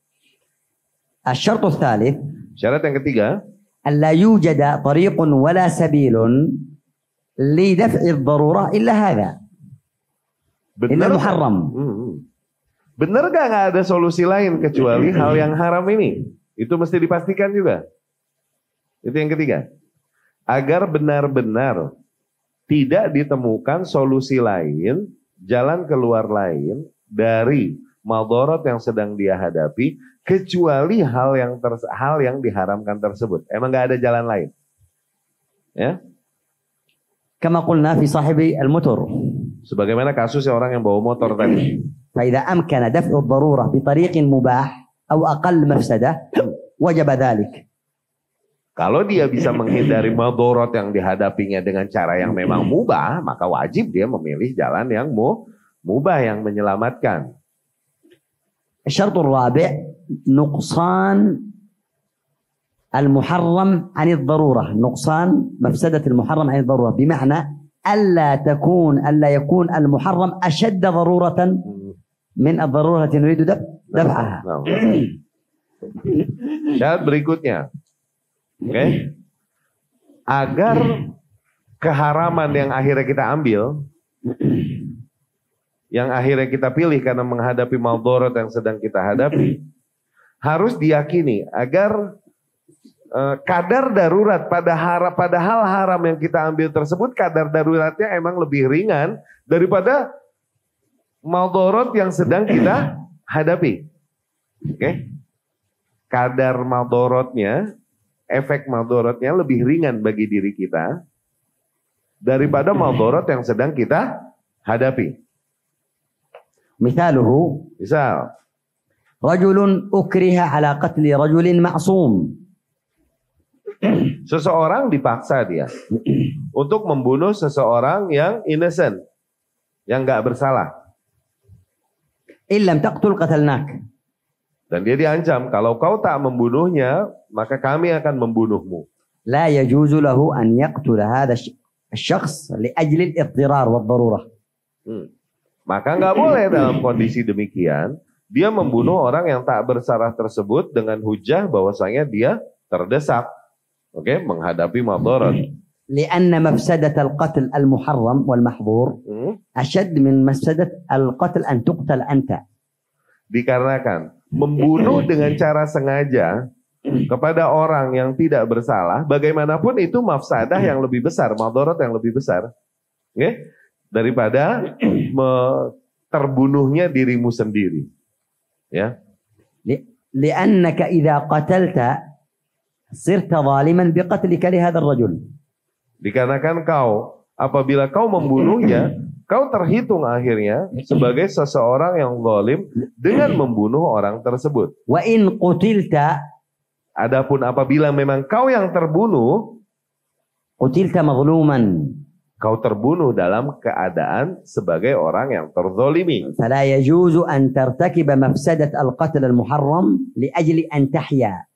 الشرط الثالث Syarat yang ketiga, ألا يوجد طريق ولا سبيل لدفع الضرورة إلا هذا إلا benar المحرم. Benar nggak ada solusi lain kecuali hal yang haram ini? Itu mesti dipastikan juga. Itu yang ketiga. Agar benar-benar tidak ditemukan solusi lain, jalan keluar lain dari madharat yang sedang dia hadapi, kecuali hal yang diharamkan tersebut. Emang nggak ada jalan lain. Ya? كما قلنا في صاحب الموتور. Sebagaimana kasusnya orang yang bawa motor tadi. فإذا أمكن دفع الضرورة بطريق مباح أو أقل مفسدة وجب ذلك. Kalau dia bisa menghindari madharat yang dihadapinya dengan cara yang memang mubah, maka wajib dia memilih jalan yang mubah yang menyelamatkan. الشرط الرابع نقصان المحرم عن الضرورة، نقصان مفسدة المحرم عن الضرورة، بمعنى ألا يكون المحرم أشد ضرورة من الضرورة التي نريد دفعها. Syarat berikutnya, oke, agar keharaman yang akhirnya kita ambil, yang akhirnya kita pilih karena menghadapi madharat yang sedang kita hadapi, harus diyakini agar kadar darurat pada hal haram yang kita ambil tersebut, kadar daruratnya emang lebih ringan daripada madharat yang sedang kita hadapi. Oke. Kadar madharatnya, efek madharatnya lebih ringan bagi diri kita daripada madharat yang sedang kita hadapi. مثاله Misal, رجل أكره على قتل رجل معصوم. seseorang dipaksa dia untuk membunuh seseorang yang innocent, yang nggak bersalah. إن لم تقتل قتلناك. Dan dia diancam, kalau kau tak membunuhnya, maka kami akan membunuhmu. لا يجوز له أن يقتل هذا الشخص لأجل الاضطرار والضرورة. Maka nggak boleh dalam kondisi demikian, dia membunuh orang yang tak bersalah tersebut dengan hujah bahwasanya dia terdesak, oke, menghadapi madharat. لأن مفسدة القتل المحرم والمحظور أشد من مفسدة القتل أن تقتل أنت. Dikarenakan membunuh dengan cara sengaja kepada orang yang tidak bersalah, bagaimanapun itu mafsadah yang lebih besar, madharat yang lebih besar, oke, daripada terbunuhnya dirimu sendiri. Ya. لأنك إذا قتلت صرت ظالما بقتلك لهذا الرجل. Dikarenakan apabila kau membunuhnya, kau terhitung akhirnya sebagai seseorang yang zalim dengan membunuh orang tersebut. وإن قتلت, adapun apabila memang kau yang terbunuh, قتلت مظلوما. Kau terbunuh dalam keadaan sebagai orang yang terzolimi. فلا يجوز أن ترتكب مفسدة القتل المحرم لأجل أن تحيا.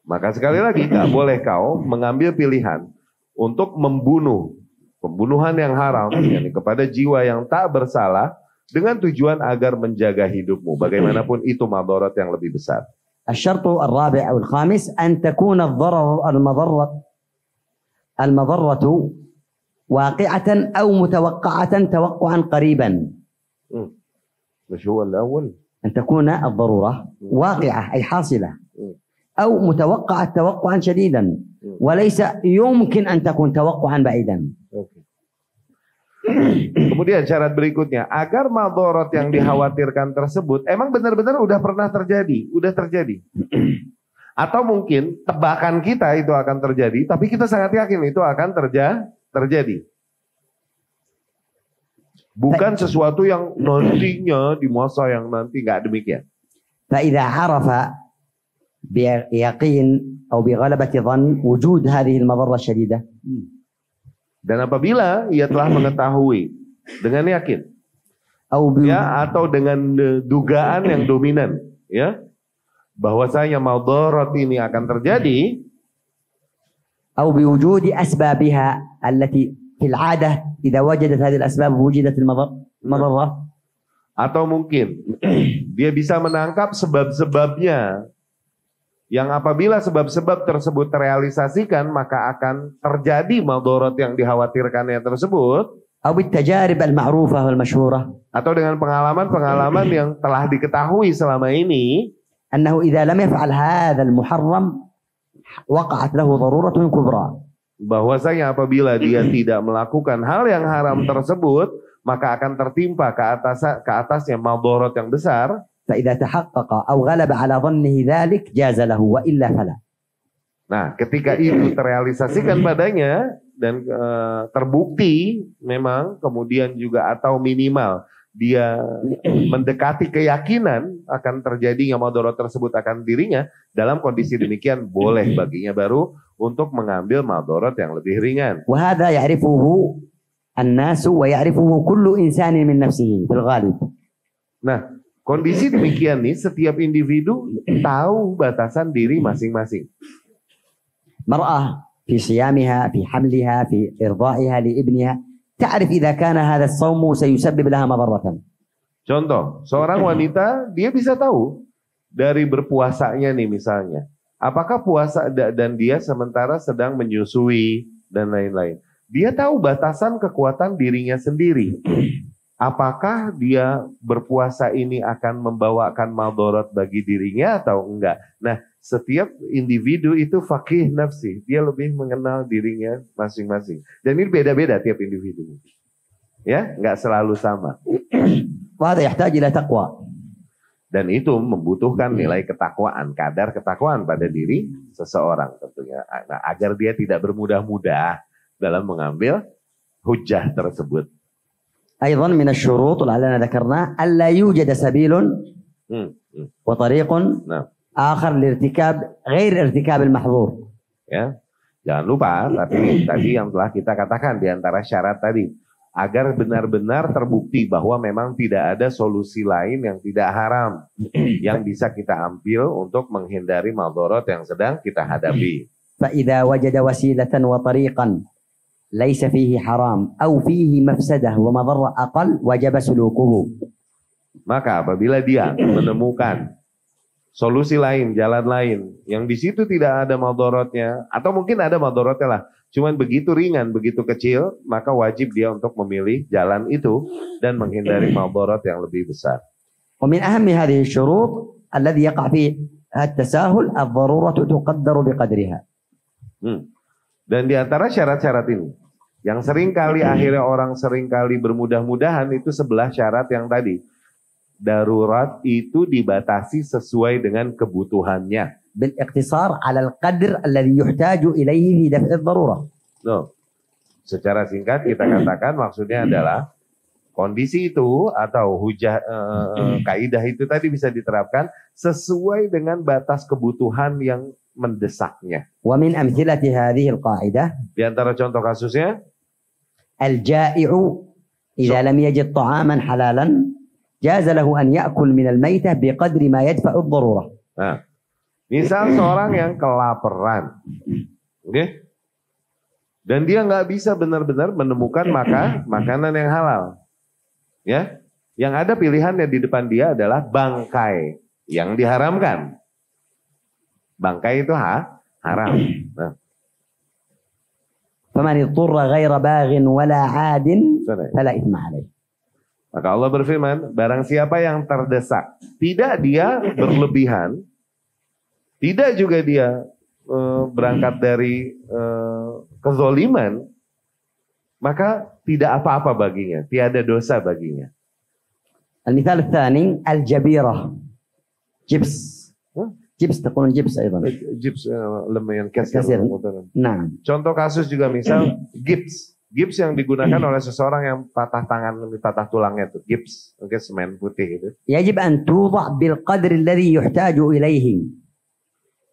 Maka sekali lagi nggak boleh kau mengambil pilihan untuk membunuh, pembunuhan yang haram, yakni kepada jiwa yang tak bersalah dengan tujuan agar menjaga hidupmu. Bagaimanapun itu madarat yang lebih besar. الشرط الرابع أو الخامس أن تكون المضرة واقعة أو متوقعة توقعا قريبا. مش هو الأول؟ أن تكون الضرورة واقعة أي حاصلة أو متوقعة توقعا شديدا وليس يمكن أن تكون توقعا بعيدا. Kemudian syarat berikutnya, agar madarat yang dikhawatirkan tersebut emang benar-benar udah pernah terjadi, Atau mungkin tebakan kita itu akan terjadi, tapi kita sangat yakin itu akan terjadi. Bukan sesuatu yang nantinya di masa yang nanti, nggak demikian. فإذا عرف بيقين أو بغلبة ظن وجود هذه المضرة الشديدة. Dan apabila ia telah mengetahui dengan yakin, atau dengan dugaan yang dominan, bahwasanya madarat ini akan terjadi, أو بوجود أسبابها التي في العادة إذا وجدت هذه الأسباب وجدت المضرة. Atau mungkin dia bisa menangkap sebab-sebabnya, yang apabila sebab-sebab tersebut terrealisasikan maka akan terjadi madarat yang dikhawatirkannya tersebut. أو بالتجارب المعروفة والمشهورة. Atau dengan pengalaman-pengalaman yang telah diketahui selama ini. أنه إذا لم يفعل هذا المحرم وقعت له ضرورة كبرى. Bahwasanya apabila dia tidak melakukan hal yang haram tersebut, maka akan tertimpa ke atasnya madarat yang besar. فإذا تحقق أو غلب على ظنه ذلك جاز له وإلا فلا. Nah, ketika itu terrealisasikan padanya dan terbukti memang, kemudian juga atau minimal dia mendekati keyakinan akan terjadinya madarat tersebut akan dirinya, dalam kondisi demikian boleh baginya baru untuk mengambil madarat yang lebih ringan. وهذا يعرفه الناس ويعرفه كل إنسان من نفسه في الغالب. Nah, kondisi demikian nih, setiap individu tahu batasan diri masing-masing. مرأة في صيامها في حملها في إرضائها لابنها تعرف إذا كان هذا الصوم سيسبب لها مضرة. Contoh, seorang wanita dia bisa tahu dari berpuasanya nih misalnya, apakah puasa dan dia sementara sedang menyusui dan lain-lain. Dia tahu batasan kekuatan dirinya sendiri. Apakah dia berpuasa ini akan membawakan madarat bagi dirinya atau enggak. Nah, setiap individu itu faqih nafsi. Dia lebih mengenal dirinya masing-masing. Dan ini beda-beda tiap individu. Ya, enggak selalu sama. وهذا يحتاج إلى تقوى. Dan itu membutuhkan nilai ketakwaan, kadar ketakwaan pada diri seseorang tentunya. Nah, agar dia tidak bermudah-mudah dalam mengambil hujjah tersebut. أيضا من الشروط لعلنا ذكرناه ألا يوجد سبيل وطريق آخر لارتكاب غير ارتكاب المحظور. Ya, jangan lupa tadi yang telah kita katakan di antara syarat tadi, agar benar-benar terbukti bahwa memang tidak ada solusi lain yang tidak haram yang bisa kita ambil untuk menghindari madarat yang sedang kita hadapi. فإذا وجد وسيلة وطريقا ليس فيه حرام أو فيه مفسدة ومضرة أقل وجب سلوكه. Maka apabila dia menemukan solusi lain, jalan lain yang di situ tidak ada madaratnya, atau mungkin ada madaratnya lah, cuman begitu ringan, begitu kecil, maka wajib dia untuk memilih jalan itu dan menghindari madarat yang lebih besar. ومن أهم هذه الشروط الذي يقع فيه التساهل الضرورة تقدر بقدرها. Dan di antara syarat-syarat ini, yang seringkali akhirnya orang seringkali bermudah-mudahan itu 11 syarat yang tadi. Darurat itu dibatasi sesuai dengan kebutuhannya. بالاقتصار على القدر الذي يحتاج إليه في دفع الضرورة. Secara singkat kita katakan maksudnya adalah kondisi itu atau hujah kaidah itu tadi bisa diterapkan sesuai dengan batas kebutuhan yang mendesaknya. ومن أمثلة هذه القاعدة Di antara contoh kasusnya, الجائع إذا لم يجد طعاما حلالا جاز له أن يأكل من الميتة بقدر ما يدفع الضرورة. Nah, Misal seorang yang kelaparan, oke? Dan dia nggak bisa benar-benar menemukan makanan yang halal, ya? Yang ada pilihannya di depan dia adalah bangkai yang diharamkan. Bangkai itu haram. Nah, فمن اضطر غير باغ ولا عاد فلا إثم عليه. maka Allah berfirman, barang siapa yang terdesak, tidak dia berlebihan, tidak juga dia berangkat dari kezoliman, maka tidak apa-apa baginya, tiada dosa baginya. المثال الثاني الجبيرة جبس جبس تقولون جبس أيضا Gips lumayan kasir. كثير نعم. Contoh kasus juga misal gips yang digunakan oleh seseorang yang patah tangan, patah tulangnya itu gips, oke, semen putih itu. يجب أن توضع بالقدر الذي يحتاج إليه.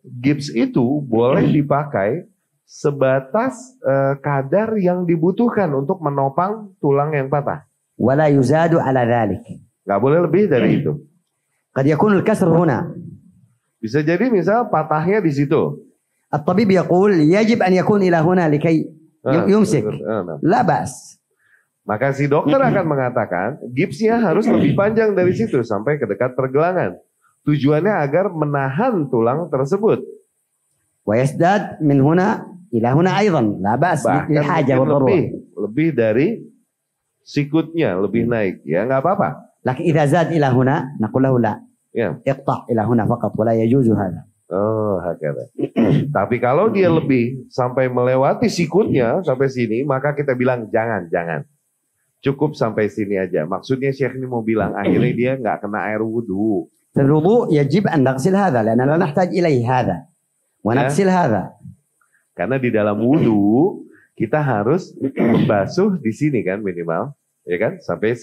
Gips itu boleh dipakai sebatas kadar yang dibutuhkan untuk menopang tulang yang patah. ولا يزاد على ذلك. Nggak boleh lebih dari itu. قد يكون الكسر هنا. Bisa jadi misal patahnya di situ. الطبيب يقول يجب أن يكون إلى هنا لكي يمسك. لا بأس. Maka si dokter akan mengatakan gipsnya harus lebih panjang dari situ sampai ke dekat pergelangan. Tujuannya agar menahan tulang tersebut. ويزداد من هنا إلى هنا أيضا لا بأس للحاجة والضرورة. Lebih dari sikutnya lebih naik, ya nggak apa-apa. لكن إذا زاد إلى هنا نقول له لا Ya. اقطع إلى هنا فقط ولا يجوز هذا. Oh, hakata. Tapi kalau dia lebih sampai melewati sikutnya sampai sini, maka kita bilang jangan. Cukup sampai sini aja. Maksudnya Syekh ini mau bilang akhirnya dia nggak kena air wudhu. الوضوء يجب أن نغسل هذا لأننا لا نحتاج إليه هذا ونغسل هذا. Karena di dalam wudhu kita harus membasuh di sini kan minimal, ya kan, sampai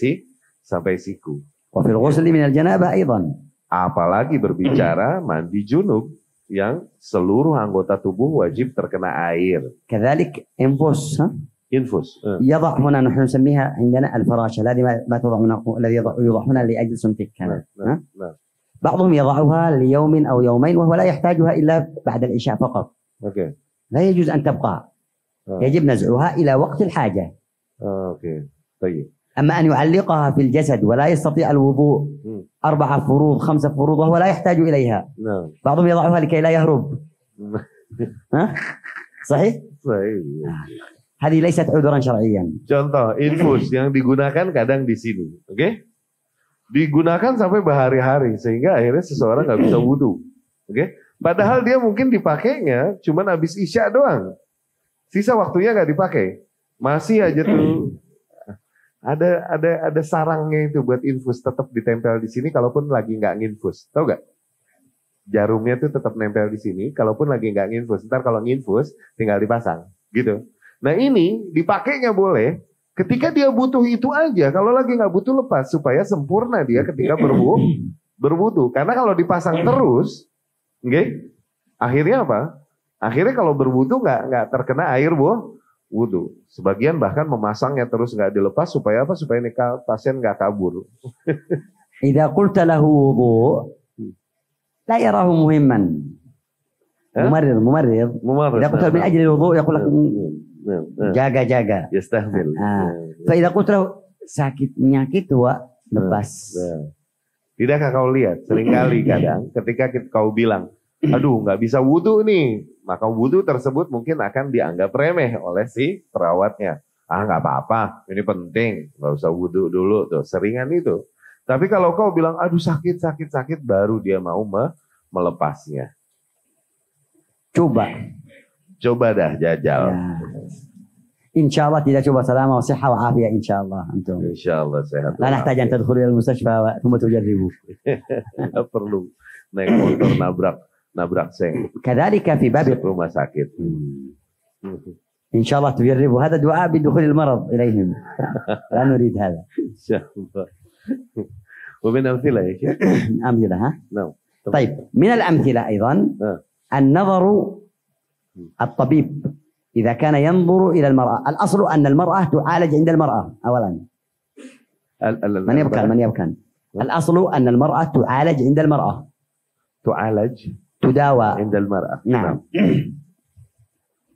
siku. وفي الغسل من الجنابة أيضا. Apalagi berbicara mandi junub yang seluruh anggota tubuh wajib terkena air. كذلك انفس Infus. يضع هنا نحن نسميها عندنا الفراشة الذي ما تضع هنا الذي يضع هنا لأجل سنتك. Nah. بعضهم يضعها ليوم أو يومين وهو لا يحتاجها إلا بعد العشاء فقط. Oke. لا يجوز أن تبقى. يجب نزعها إلى وقت الحاجة. Oke. طيب. أما أن يعلقها في الجسد ولا يستطيع الوضوء 4 فروض 5 فروض وهو لا يحتاج إليها. بعضهم يضعها لكي لا يهرب. صحيح؟ Baik. هذه ليست عذرا شرعيا. Contoh infus yang digunakan kadang di sini, oke? Digunakan sampai berhari-hari sehingga akhirnya seseorang nggak bisa wudhu, oke? Padahal dia mungkin dipakainya cuman habis isya doang, sisa waktunya nggak dipakai, masih aja tuh ada sarangnya itu buat infus tetap ditempel di sini kalaupun lagi nggak nginfus, tau gak? Jarumnya tuh tetap nempel di sini kalaupun lagi nggak nginfus. Ntar kalau nginfus tinggal dipasang, gitu. Nah ini dipakainya boleh ketika dia butuh itu aja. Kalau lagi nggak butuh lepas supaya sempurna dia ketika berwudu. Karena kalau dipasang terus, okay, akhirnya apa? Akhirnya kalau berwudu nggak terkena air wudu. Sebagian bahkan memasangnya terus nggak dilepas supaya apa? Supaya ini pasien nggak kabur. إذا قلت له وضوء لا يراه مهما. ممرض. إذا قلت له من أجل الوضوء يقول لك jaga. Yastahmil. فإذا قلت له sakit penyakit lepas. Tidakkah kau lihat seringkali kadang ketika kau bilang, aduh nggak bisa wudu nih, maka wudu tersebut mungkin akan dianggap remeh oleh si perawatnya. Ah nggak apa-apa, ini penting, nggak usah wudu dulu tuh, seringan itu. Tapi kalau kau bilang, aduh sakit, baru dia mau melepasnya. Coba dah jajal. Ya. Insya Allah tidak coba selama صحة وعافية إن شاء الله أنتم. Insya Allah sehat. لا نحتاج أن تدخلوا إلى المستشفى ثم تجربوا. Nggak perlu naik motor nabrak seng. كذلك في باب rumah sakit. إن شاء الله تجربوا هذا دعاء بدخول المرض إليهم. لا نريد هذا. Insya Allah. ومن أمثلة يا شيخ. أمثلة ها؟ نعم. طيب من الأمثلة أيضا النظر الطبيب إذا كان ينظر إلى المرأة. الأصل أن المرأة تعالج عند المرأة أولا. من يبكن. الأصل أن المرأة تعالج عند المرأة. تداوى. Indal mar'ah. نعم.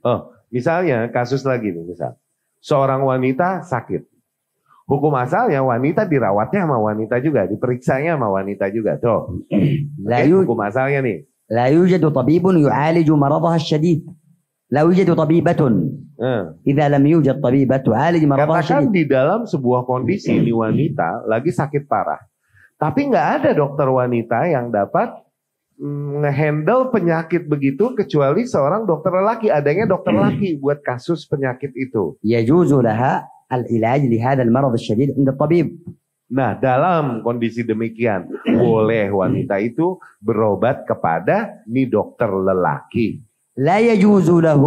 Oh, misalnya kasus lagi nih, misal seorang wanita sakit. Hukum asalnya wanita dirawatnya sama wanita juga, diperiksanya sama wanita juga. Tuh. لا Oke, يوجد hukum asalnya nih. لا يوجد طبيب يعالج مرضها الشديد. لا يوجد طبيبة. إذا لم يوجد طبيبة تعالج مرضها Katakan الشديد. di dalam sebuah kondisi ini wanita lagi sakit parah. Tapi nggak ada dokter wanita yang dapat nge-handle penyakit begitu kecuali seorang dokter lelaki. Adanya dokter laki buat kasus penyakit itu. يجوز لها العلاج لهذا المرض الشديد عند الطبيب. Nah, dalam kondisi demikian boleh wanita itu berobat kepada nih dokter lelaki. لا يجوز له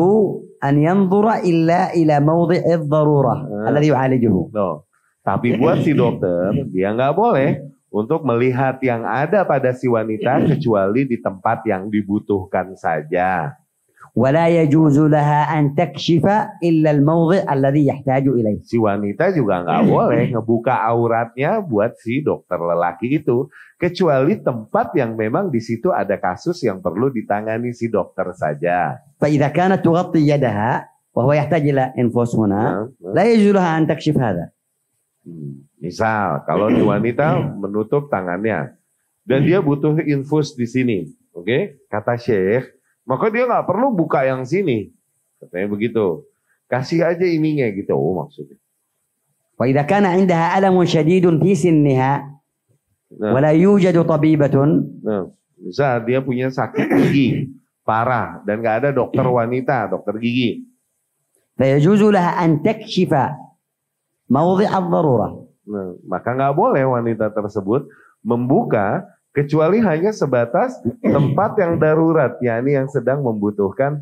أن ينظر إلا إلى موضع الضرورة الذي يعالجه. No. Tapi buat si dokter, dia nggak boleh untuk melihat yang ada pada si wanita kecuali di tempat yang dibutuhkan saja. ولا يجوز لها أن تكشف إلا الموضع الذي يحتاج إليه. Si wanita juga nggak boleh ngebuka auratnya buat si dokter lelaki itu kecuali tempat yang memang di situ ada kasus yang perlu ditangani si dokter saja. فإذا كانت تغطي يدها وهو يحتاج إلى إنفوس هنا لا يجوز لها أن تكشف هذا. Misal kalau di wanita menutup tangannya dan dia butuh infus di sini, oke? Kata Syekh, maka dia nggak perlu buka yang sini, katanya begitu. Kasih aja ininya gitu, maksudnya. وإذا كان عندها ألم شديد في سنها ولا يوجد طبيبة. Nah, misal dia punya sakit gigi parah dan nggak ada dokter wanita, dokter gigi. فيجوز لها أن تكشف موضع الضرورة. Nah, maka nggak boleh wanita tersebut membuka kecuali hanya sebatas tempat yang darurat, yakni yang sedang membutuhkan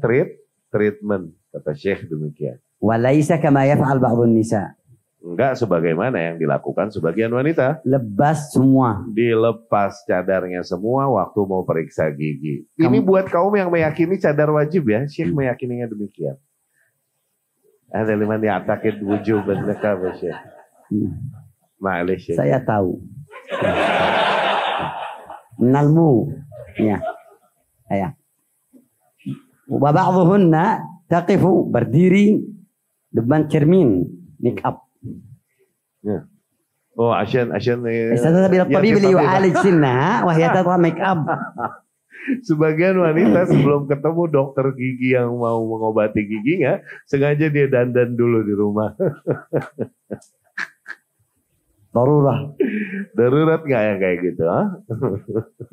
treatment, kata Syekh demikian. وليس كما يفعل بعض النساء. Enggak sebagaimana yang dilakukan sebagian wanita. Lepas semua. Dilepas cadarnya semua waktu mau periksa gigi. Ini buat kaum yang meyakini cadar wajib ya, Syekh meyakininya demikian. Ada liman ya'taqid wujub an-nikah Syekh. Ma'alish. Saya tahu. Nalmu. Ya. Ya. Wa ba'dhuhunna taqifu berdiri depan cermin make up. Ya. Oh, عشان استاذ الطبيب اللي يعالج سنها وهي تضع make up. Sebagian wanita sebelum ketemu dokter gigi yang mau mengobati giginya, sengaja dia dandan dulu di rumah. Darurat nggak ya kayak gitu?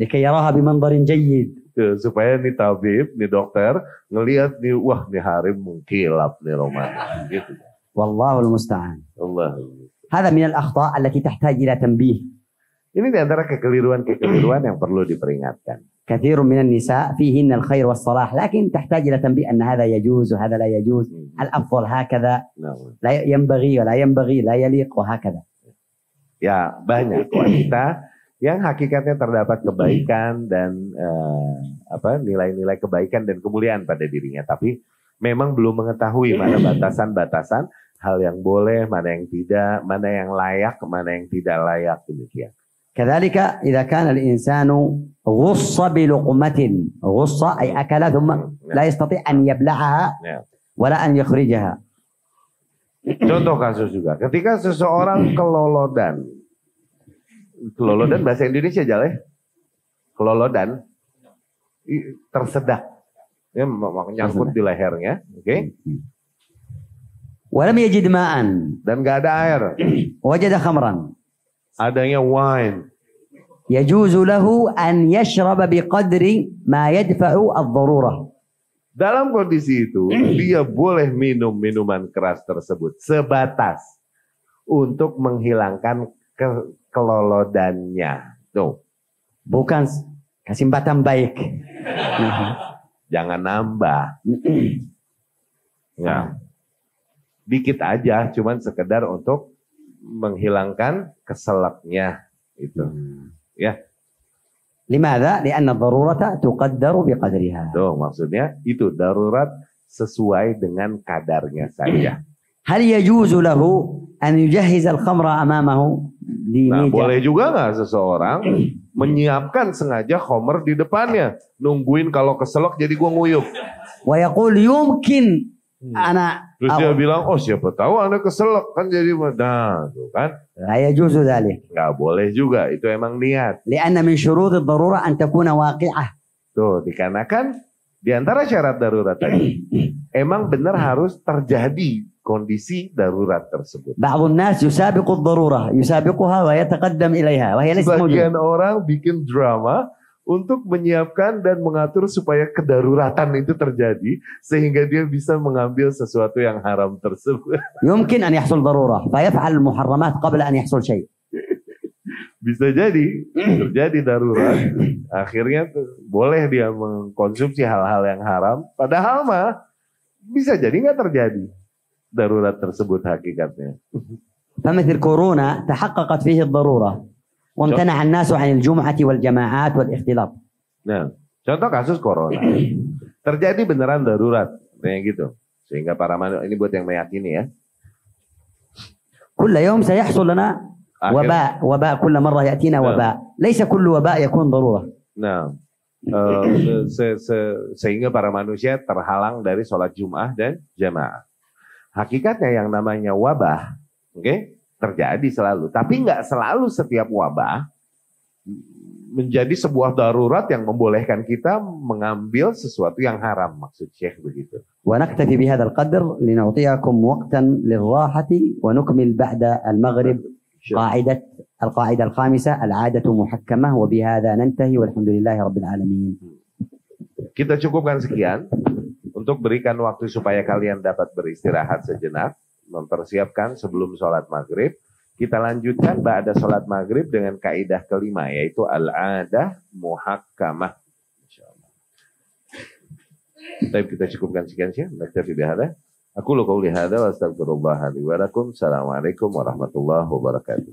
لكي يراها بمنظر جيد. Tuh, supaya nih tabib, nih dokter ngelihat nih, wah nih harim mengkilap nih Roman. Gitu. والله المستعان. Allah. هذا من الأخطاء التي تحتاج إلى تنبيه. Ini di antara kekeliruan yang perlu diperingatkan. كثير من النساء فيهن الخير والصلاح لكن تحتاج إلى تنبيه أن هذا يجوز وهذا لا يجوز. الأفضل هكذا لا ينبغي ولا ينبغي لا يليق وهكذا. Ya banyak wanita yang hakikatnya terdapat kebaikan dan nilai-nilai kebaikan dan kemuliaan pada dirinya, tapi memang belum mengetahui mana batasan-batasan hal yang boleh, mana yang tidak, mana yang layak, mana yang tidak layak demikian. كذلك إذا كان الإنسان غص بلقمة غص أي أكل ثم لا يستطيع أن يبلعها ولا أن يخرجها. Contoh kasus juga, ketika seseorang kelolodan bahasa Indonesia aja ya, kelolodan tersedak, ya nyangkut di lehernya, oke? ولم يجد ماء dan nggak ada air, وجد خمرا. Adanya wine. يجوز له أن يشرب بقدر ما يدفع الضرورة. Dalam kondisi itu, dia boleh minum minuman keras tersebut sebatas untuk menghilangkan kelolodannya. Tuh. Bukan kesempatan baik. Jangan nambah. Ya. Dikit aja, cuman sekedar untuk menghilangkan keselaknya itu. Ya. Limadha? Lianna darurata tuqaddaru biqadriha. Tuh, maksudnya itu darurat sesuai dengan kadarnya saja. Hal yajuzu lahu an yujahhiz al-khamra amamahu? Nah, boleh juga nggak seseorang menyiapkan sengaja Homer di depannya, nungguin kalau keselak jadi gua nguyup. ويقول يمكن أنا Terus dia bilang, oh siapa tahu Anda keselak kan jadi, nah tuh kan, لا يجوز ذلك nggak boleh juga, itu emang niat. لأن من شروط الضرورة أن تكون واقعة. Tuh, dikarenakan di antara syarat darurat tadi, emang benar harus terjadi kondisi darurat tersebut. بعض الناس يسابق الضرورة يسابقها ويتقدم إليها وهي ليست Sebagian موجودة. orang bikin drama untuk menyiapkan dan mengatur supaya kedaruratan itu terjadi sehingga dia bisa mengambil sesuatu yang haram tersebut. يمكن أن يحصل ضرورة فيفعل المحرمات قبل أن يحصل شيء. Bisa jadi terjadi darurat, akhirnya boleh dia mengkonsumsi hal-hal yang haram, padahal mah bisa jadi nggak terjadi darurat tersebut hakikatnya. فمثل كورونا تحققت فيه الضرورة وامتنع الناس عن الجمعة والجماعات والاختلاط. Nah, contoh kasus corona. Terjadi beneran darurat, kayak gitu. Sehingga para manusia, ini buat yang meyakini ya. كل يوم سيحصل لنا وباء كل مرة يأتينا وباء ليس كل وباء يكون ضرورة. Nah, sehingga para manusia terhalang dari sholat Jum'ah dan jamaah. Hakikatnya yang namanya wabah, terjadi selalu. Tapi nggak selalu setiap wabah menjadi sebuah darurat yang membolehkan kita mengambil sesuatu yang haram. Maksud Syekh begitu. ونكتفي بهذا القدر لنعطيكم وقتا للراحة ونكمل بعد المغرب القاعدة الخامسة العادة محكمة وبهذا ننتهي والحمد لله رب العالمين. Kita cukupkan sekian untuk berikan waktu supaya kalian dapat beristirahat sejenak, mempersiapkan sebelum sholat maghrib. Kita lanjutkan ba'da sholat maghrib dengan kaidah kelima, yaitu al-adah muhakkamah. Insyaallah. Tapi kita cukupkan sekian sih. Naktafi bihada. Aku qouli hada wa astaghfirullah li wa lakum. Assalamualaikum warahmatullahi wabarakatuh.